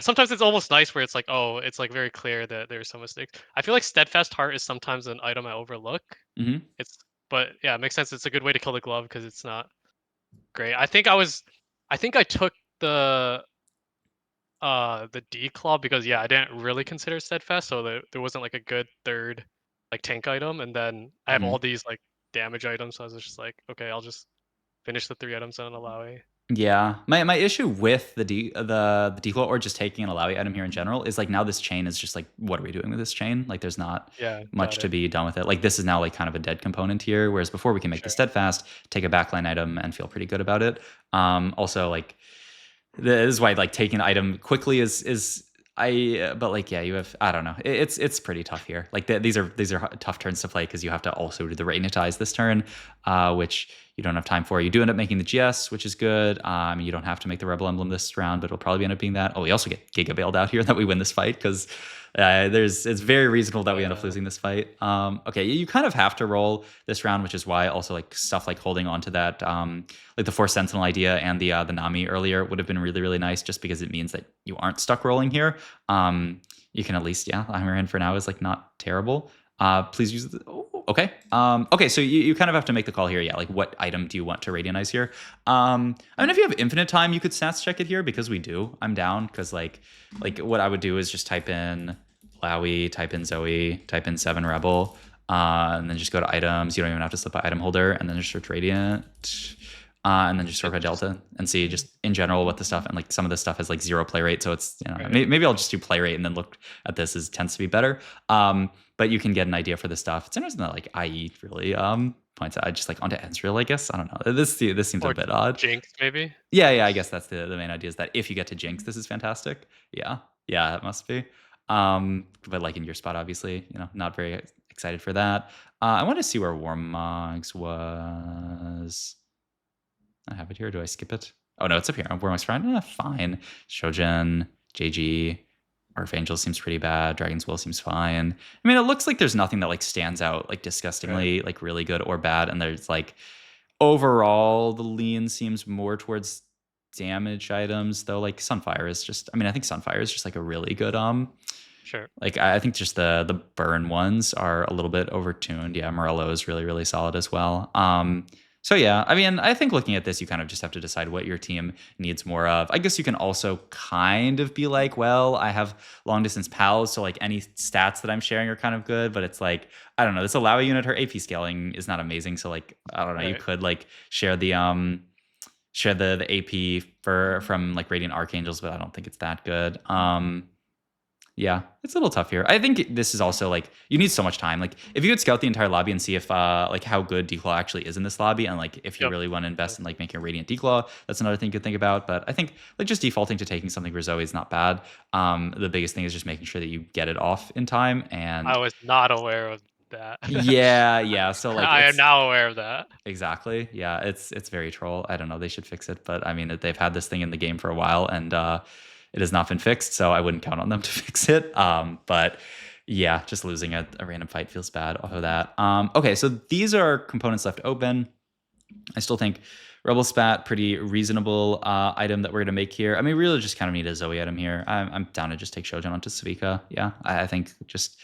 sometimes it's almost nice where it's like, oh, it's like very clear that there's some mistakes. I feel like steadfast heart is sometimes an item I overlook. Mm-hmm. It's but yeah, it makes sense. It's a good way to kill the glove because it's not great. I think I took the D claw because yeah, I didn't really consider steadfast, so there wasn't like a good third like tank item, and then I have Mm-hmm. all these like damage items, so I was just like, okay, I'll just finish the 3 items on allow a. Yeah, my issue with the default or just taking an Alawi item here in general is like now this chain is just like what are we doing with this chain? Like there's not Yeah, much got to it. be done with it. Like this is now like kind of a dead component here, whereas before we can make the Sure. steadfast, take a backline item and feel pretty good about it. Also like this is why like taking an item quickly is but like yeah you have I don't know it's pretty tough here like these are tough turns to play because you have to also do the Ragnatize this turn which you don't have time for. You do end up making the GS, which is good. You don't have to make the Rebel Emblem this round, but it'll probably end up being that. Oh, we also get Giga bailed out here that we win this fight because It's very reasonable that we end up Yeah. losing this fight. Okay, you kind of have to roll this round, which is why also like stuff like holding on to that, like the Force Sentinel idea and the Nami earlier would have been really really nice, just because it means that you aren't stuck rolling here. You can at least Hammer in for now is like not terrible. Please use the. Oh, okay. Okay, so you kind of have to make the call here. Yeah, like what item do you want to radianize here? I mean, if you have infinite time, you could stats check it here because we do. I'm down because like what I would do is just type in Lowy, type in Zoe, type in 7 Rebel, and then just go to items. You don't even have to slip by item holder, and then just search Radiant. And then just sort by Delta and see just in general what the stuff, and like some of this stuff has like 0 play rate, so it's Right. maybe I'll just do play rate and then look at this as tends to be better. But you can get an idea for the stuff. It's interesting that like IE really points out just like onto Ezreal, I guess. I don't know. This seems a Or bit odd. Jinx, maybe? Yeah, I guess that's the main idea is that if you get to Jinx, this is fantastic. Yeah, it must be. But like in your spot, obviously, not very excited for that. I want to see where Warmogs was. I have it here. Do I skip it? Oh no, it's up here. Warmogs Prime. Fine. Shojin, JG, Archangel seems pretty bad. Dragon's Will seems fine. I mean, it looks like there's nothing that like stands out like disgustingly like really good or bad. And there's like overall the lean seems more towards damage items, though like Sunfire is just, I mean, I think Sunfire is just like a really good Sure. like I think just the burn ones are a little bit overtuned. Yeah, Morello is really really solid as well. So yeah, I mean, I think looking at this, you kind of just have to decide what your team needs more of. I guess you can also kind of be like, well, I have long distance pals, so like any stats that I'm sharing are kind of good, but it's like I don't know. This allow unit, her AP scaling is not amazing, so like I don't know. You Right. could like share the AP from like Radiant Archangels, but I don't think it's that good. Yeah, it's a little tough here. I think this is also like you need so much time. Like if you could scout the entire lobby and see if like how good Declaw actually is in this lobby, and like if you Yep. really want to invest in like making a Radiant Declaw, that's another thing you could think about. But I think like just defaulting to taking something for Zoe is not bad. The biggest thing is just making sure that you get it off in time. I And was not aware of that. yeah. So like I am it's now aware of that. exactly. Yeah, it's very troll. I don't know. They should fix it, but I mean, they've had this thing in the game for a while, and it has not been fixed. So I wouldn't count on them to fix it. But yeah, just losing a random fight feels bad off of that. Okay, so these are components left open. I still think Rebel Spat pretty reasonable item that we're gonna make here. I mean, we really just kind of need a Zoe item here. I'm down to just take Shojin onto Savika. Yeah, I think just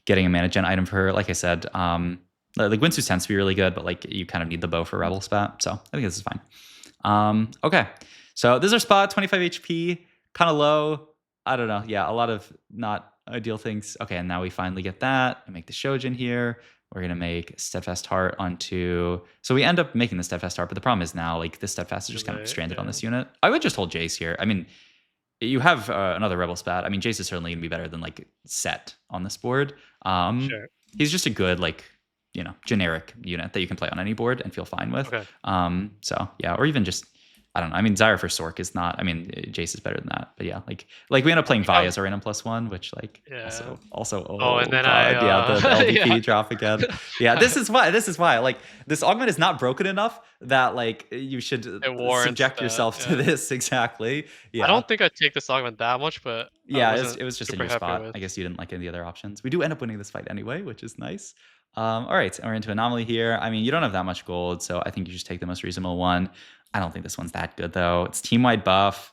getting a mana gen item for her, like I said. Like Winsu tends to be really good, but like you kind of need the bow for Rebel Spat. So I think this is fine. Okay, so this is our spot, 25 HP, kind of low. I don't know. Yeah, a lot of not ideal things. Okay, and now we finally get that. I make the Shojin here. We're gonna make Steadfast Heart onto. So we end up making the Steadfast Heart, but the problem is now like this Steadfast is just kind of stranded on Yeah. this unit. I would just hold Jace here. I mean, you have another Rebel Spat. I mean, Jace is certainly gonna be better than like Set on this board. Sure. He's just a good like generic unit that you can play on any board and feel fine with. Okay. So yeah, or even just I don't know. I mean, Zyra for Sork is not. I mean, Jace is better than that. But yeah, like we end up playing Vi as a random +1, which like Yeah. also Oh, oh and then god, yeah, the yeah. LDP drop again. Yeah, this is why like this augment is not broken enough that like you should It warrants subject that. yourself to Yeah. this exactly. I Yeah. don't think I'd take this augment that much, but I Yeah, wasn't it was just in super your happy spot. with. I guess you didn't like any of the other options. We do end up winning this fight anyway, which is nice. All right, and we're into Anomaly here. I mean, you don't have that much gold, so I think you just take the most reasonable one. I don't think this one's that good, though. It's team-wide buff.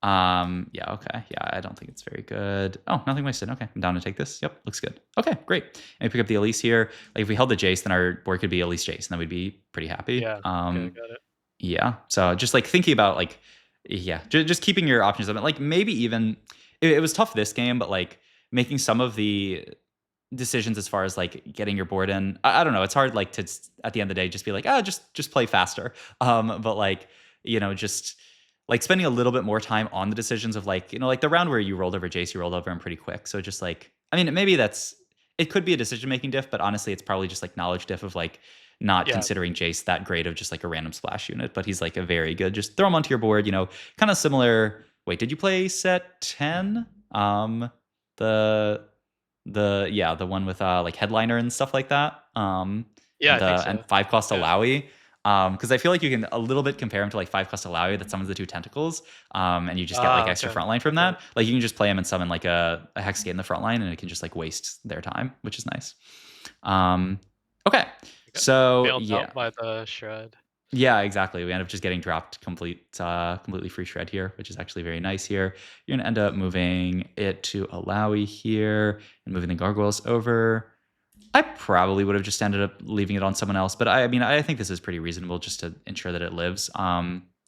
Yeah, okay. Yeah, I don't think it's very good. Oh, nothing wasted. Okay, I'm down to take this. Yep, looks good. Okay, great. And we pick up the Elise here. Like, if we held the Jace, then our board could be Elise Jace, and then we'd be pretty happy. Yeah. Okay, got it. Yeah. So just like thinking about like, yeah, just keeping your options open. Like maybe even it was tough this game, but like making some of the decisions as far as like getting your board in. I don't know. It's hard like to at the end of the day just be like, oh, just play faster. But like just like spending a little bit more time on the decisions of like like the round where you rolled over Jace, you rolled over him pretty quick. So just like I mean maybe it could be a decision making diff, but honestly it's probably just like knowledge diff of like not Yeah. considering Jace that great of just like a random splash unit, but he's like a very good. Just throw him onto your board. Kind of similar. Wait, did you play set 10? The one with like headliner and stuff like that. Yeah, I think so. And 5 cost Yeah. Alawi. Because I feel like you can a little bit compare him to like 5 Costalawi that summons the 2 tentacles, and you just get like Ah, extra okay. front line from Definitely. that. Like you can just play him and summon like a Hexgate in the front line, and it can just like waste their time, which is nice. Okay, We got so bailed yeah, out by the shred. yeah, exactly. We end up just getting dropped completely free shred here, which is actually very nice here. You're gonna end up moving it to Alawi here and moving the gargoyles over. I probably would have just ended up leaving it on someone else, but I mean, I think this is pretty reasonable just to ensure that it lives.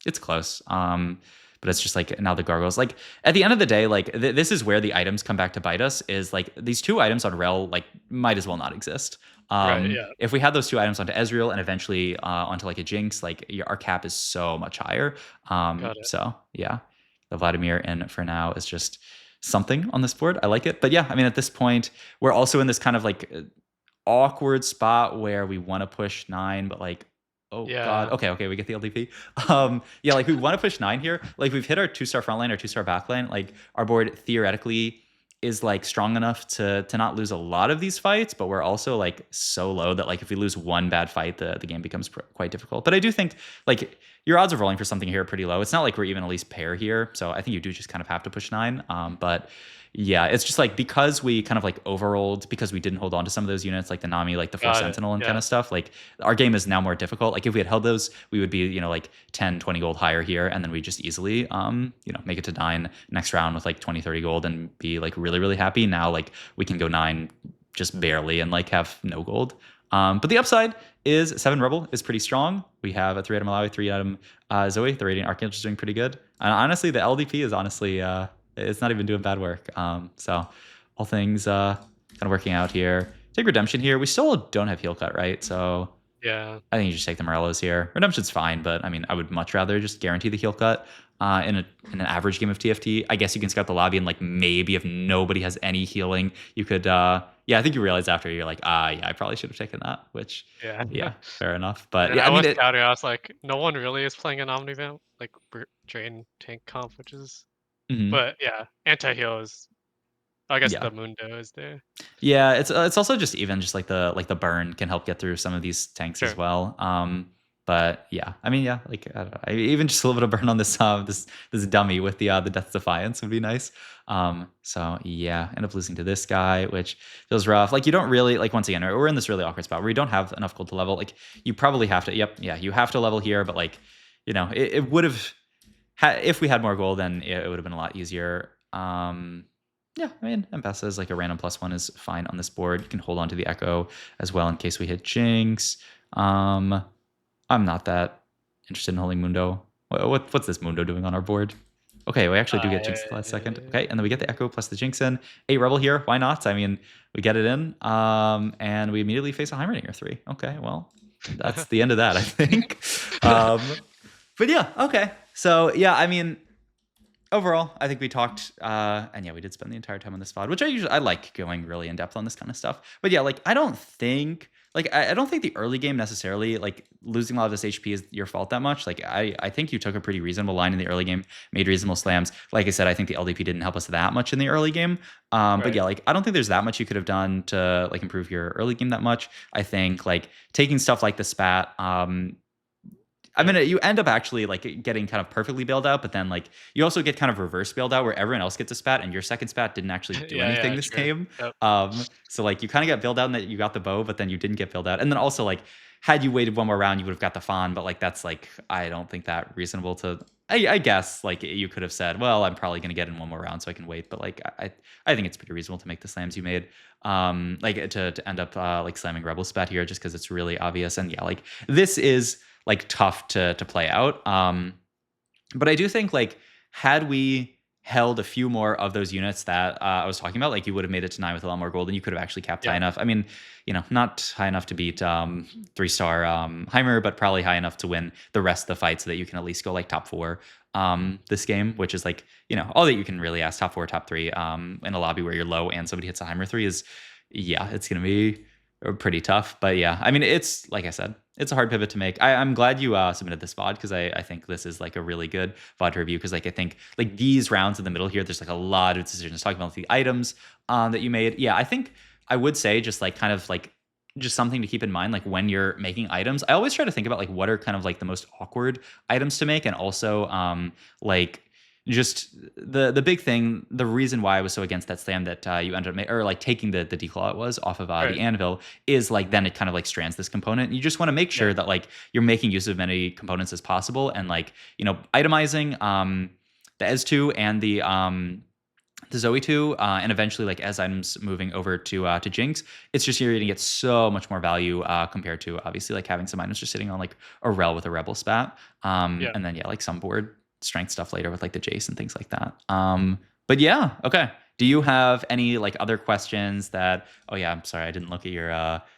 It's close. But it's just like now the gargoyles. Like at the end of the day, like this is where the items come back to bite us. Is like these 2 items on Rel like might as well not exist. Right. Yeah. If we had those 2 items onto Ezreal and eventually onto like a Jinx, like our cap is so much higher. Got it. So yeah, the Vladimir in for now is just something on this board. I like it, but yeah, I mean at this point we're also in this kind of like awkward spot where we want to push 9, but like, oh god, Yeah. okay, we get the LDP. Yeah, like we want to push 9 here. Like we've hit our 2-star front line, our 2-star back line. Like our board theoretically is like strong enough to not lose a lot of these fights, but we're also like so low that like if we lose one bad fight, the game becomes quite difficult. But I do think like your odds of rolling for something here are pretty low. It's not like we're even at least pair here, so I think you do just kind of have to push 9. But yeah, it's just like because we kind of like overrolled because we didn't hold on to some of those units like the Nami, like the Force Got it. Sentinel and kind Yeah. of stuff. Like our game is now more difficult. Like if we had held those, we would be, like 10, 20 gold higher here. And then we just easily, make it to 9 next round with like 20, 30 gold and be like really, really happy. Now, like we can go 9 just barely and like have no gold. But the upside is 7 Rebel is pretty strong. We have a 3-item Malawi, 3-item Zoe. The Radiant Archangel is doing pretty good. And honestly, the LDP is honestly it's not even doing bad work. So all things kind of working out here. Take Redemption here. We still don't have Heal Cut, right? So Yeah. I think you just take the Morellos here. Redemption's fine, but I mean, I would much rather just guarantee the Heal Cut in an average game of TFT. I guess you can scout the lobby and like maybe if nobody has any healing, you could. Yeah, I think you realize after you're like, yeah, I probably should have taken that. Which, Yeah. yeah, fair enough. But And yeah, I I mean was it. scouting. I was like, no one really is playing an Omnivamp like Drain Tank comp, which is. Mhm. But yeah, anti-heal is. I guess Yeah, the Mundo is there. yeah, it's also just even just like the burn can help get through some of these tanks as Sure. well. But yeah, I mean, yeah, like I don't know, even just a little bit of burn on this this dummy with the Death Defiance would be nice. So yeah, end up losing to this guy, which feels rough. Like you don't really like once again, we're in this really awkward spot where you don't have enough gold to level. Like you probably have to. Yep, yeah, you have to level here, but like it would have if we had more gold, then it would have been a lot easier. Yeah, I mean, M-Pesa is like a random +1 is fine on this board. You can hold on to the Echo as well in case we hit Jinx. I'm not that interested in holding Mundo. What's this Mundo doing on our board? Okay, we actually do get Jinx at the last second. Okay, and then we get the Echo plus the Jinx in. 8 Rebel here. Why not? I mean, we get it in. And we immediately face a Heimerdinger 3. Okay, well, that's the end of that, I think. But yeah, okay. So yeah, I mean, overall, I think we talked, and yeah, we did spend the entire time on this VOD, which I like going really in depth on this kind of stuff. But yeah, like I don't think the early game necessarily like losing a lot of this HP is your fault that much. Like I think you took a pretty reasonable line in the early game, made reasonable slams. Like I said, I think the LDP didn't help us that much in the early game. But Right. yeah, like I don't think there's that much you could have done to like improve your early game that much. I think like taking stuff like the spat, I Yeah. mean, you end up actually like getting kind of perfectly bailed out, but then like you also get kind of reverse bailed out where everyone else gets a spat and your second spat didn't actually do Yeah. anything Yeah. this True. game. Yep. So like you kind of got bailed out in that you got the bow, but then you didn't get bailed out. And then also like had you waited one more round, you would have got the fawn, but like that's like I don't think that reasonable to. I guess like you could have said, well, I'm probably gonna get in one more round, so I can wait. But like I think it's pretty reasonable to make the slams you made. Like to end up like slamming Rebel Spat here just because it's really obvious. And yeah, like this is like tough to play out. But I do think like had we held a few more of those units that I was talking about, like you would have made it to 9 with a lot more gold, and you could have actually capped high Yeah. enough. I mean, not high enough to beat 3-star Heimer, but probably high enough to win the rest of the fight so that you can at least go like top 4 this game, which is like all that you can really ask. Top 4, top 3 in a lobby where you're low and somebody hits a Heimer 3 is it's gonna be pretty tough. But yeah, I mean, it's like I said, it's a hard pivot to make. I'm glad you submitted this VOD because I think this is like a really good VOD to review because like I think like these rounds in the middle here, there's like a lot of decisions talking about the items that you made. Yeah, I think I would say just like kind of like just something to keep in mind, like when you're making items. I always try to think about like what are kind of like the most awkward items to make, and also like just the big thing, the reason why I was so against that slam that you ended up or like taking the declaw it was off of the Right. anvil is like then it kind of like strands this component. You just want to make Yeah. sure that like you're making use of many components as possible, and like itemizing the S2 and the Zoe 2, and eventually like as items moving over to Jinx, it's just you're gonna get so much more value compared to obviously like having some items just sitting on like a rel with a rebel spat. Yeah. And then yeah, like some board strength stuff later with like the Jace and things like that. But yeah, okay. Do you have any like other questions that oh yeah, I'm sorry, I didn't look at your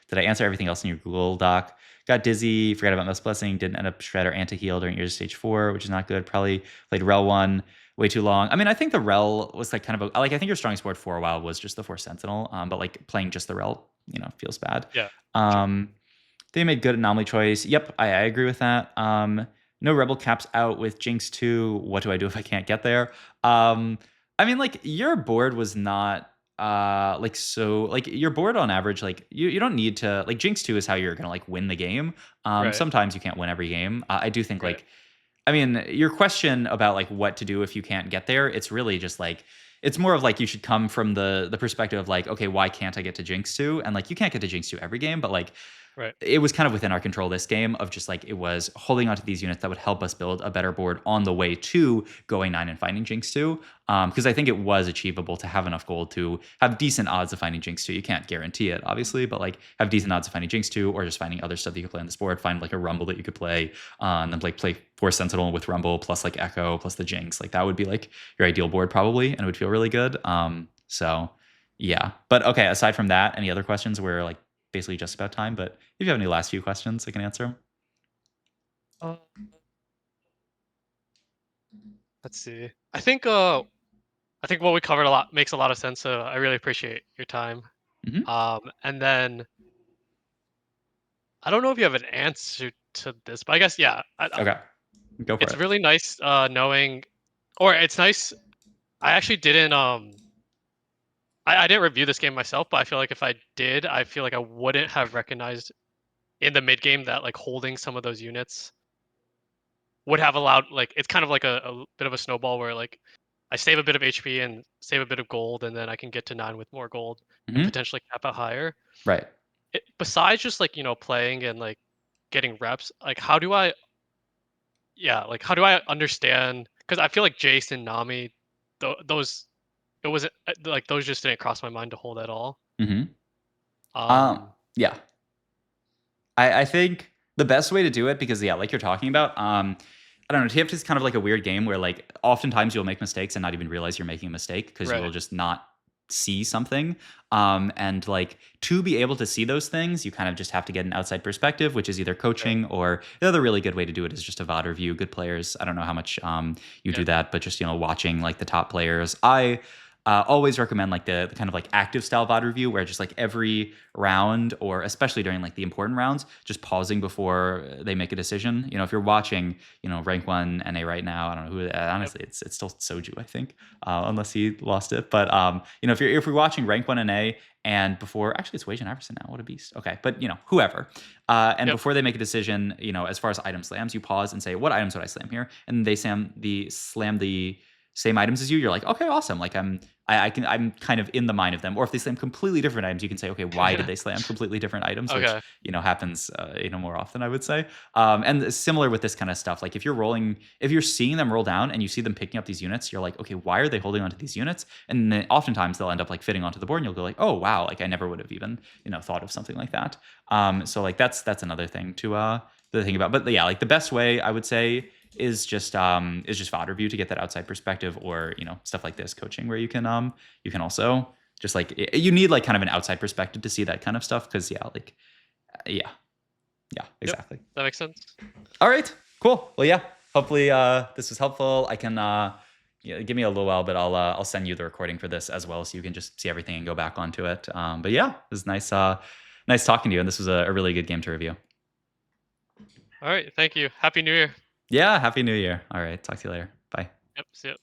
did I answer everything else in your Google Doc? Got dizzy, forgot about Mouse Blessing, didn't end up shred or anti-heal during your stage 4, which is not good. Probably played Rel 1 way too long. I mean, I think the Rel was like kind of like I think your strongest board for a while was just the Force Sentinel, but like playing just the Rel, feels bad. Yeah. Sure. Um, they made good anomaly choice. Yep, I agree with that. No Rebel caps out with Jinx 2. What do I do if I can't get there? I mean, like your board was not like so like your board on average like you don't need to like Jinx 2 is how you're gonna like win the game. Right. Sometimes you can't win every game. I do think Right. like I mean, your question about like what to do if you can't get there, it's really just like it's more of like you should come from the perspective of like, okay, why can't I get to Jinx 2? And like you can't get to Jinx 2 every game, but like Right. it was kind of within our control this game of just like it was holding onto these units that would help us build a better board on the way to going 9 and finding Jinx 2. Because I think it was achievable to have enough gold to have decent odds of finding Jinx 2. You can't guarantee it, obviously, but like have decent odds of finding Jinx 2 or just finding other stuff that you could play on this board. Find like a Rumble that you could play, and then like play Force Sentinel with Rumble plus like Echo plus the Jinx. Like that would be like your ideal board probably, and it would feel really good. So yeah. But okay, aside from that, any other questions? We're like basically just about time, but if you have any last few questions, I can answer them. Uh, let's see. I think what we covered a lot makes a lot of sense. So I really appreciate your time. Hmm. And then I don't know if you have an answer to this, but I guess yeah. Okay, go for It's it. really nice knowing, or it's nice. I actually didn't I didn't review this game myself, but I feel like if I did, I feel like I wouldn't have recognized in the mid game that like holding some of those units would have allowed like it's kind of like a bit of a snowball where like I save a bit of HP and save a bit of gold, and then I can get to 9 with more gold and Hmm. potentially cap out higher. Right. Besides just like playing and like getting reps, like how do I yeah like how do I understand? Because I feel like Jason Nami, those it wasn't like those just didn't cross my mind to hold at all. Hmm. Um, Yeah. I think the best way to do it, because yeah, like you're talking about, I don't know, TFT is kind of like a weird game where like oftentimes you'll make mistakes and not even realize you're making a mistake because right, you'll just not see something. And like to be able to see those things, you kind of just have to get an outside perspective, which is either right, coaching or the other really good way to do it is just a VOD review. Good players. I don't know how much you yeah, do that, but just watching like the top players. I always recommend like the kind of like active style VOD review where just like every round or especially during like the important rounds, just pausing before they make a decision. If you're watching, rank 1 NA right now, I don't know who, yep, honestly, it's still Soju, I think, unless he lost it. But, if you're watching rank 1 NA and before, actually it's Wajan Iverson now, what a beast. Okay. But, whoever, and yep, before they make a decision, as far as item slams, you pause and say, what items would I slam here? And they slam the same items as you. You're like, okay, awesome. Like I'm kind of in the mind of them. Or if they slam completely different items, you can say, okay, why did they slam completely different items? Which okay, happens more often, I would say. And similar with this kind of stuff, like if you're seeing them roll down and you see them picking up these units, you're like, okay, why are they holding onto these units? And then oftentimes they'll end up like fitting onto the board, and you'll go like, oh wow, like I never would have even thought of something like that. So like that's another thing to think about. But yeah, like the best way I would say is just VOD review to get that outside perspective, or stuff like this coaching where you can also just like you need like kind of an outside perspective to see that kind of stuff, because yeah, yep, exactly. that makes sense. All right, cool. Well, yeah, hopefully this was helpful. I can yeah, give me a little while, but I'll send you the recording for this as well, so you can just see everything and go back onto it. But yeah, it was nice talking to you, and this was a really good game to review. All right, thank you. Happy New Year. Yeah, happy New Year. All right, talk to you later. Bye. Yep, see ya.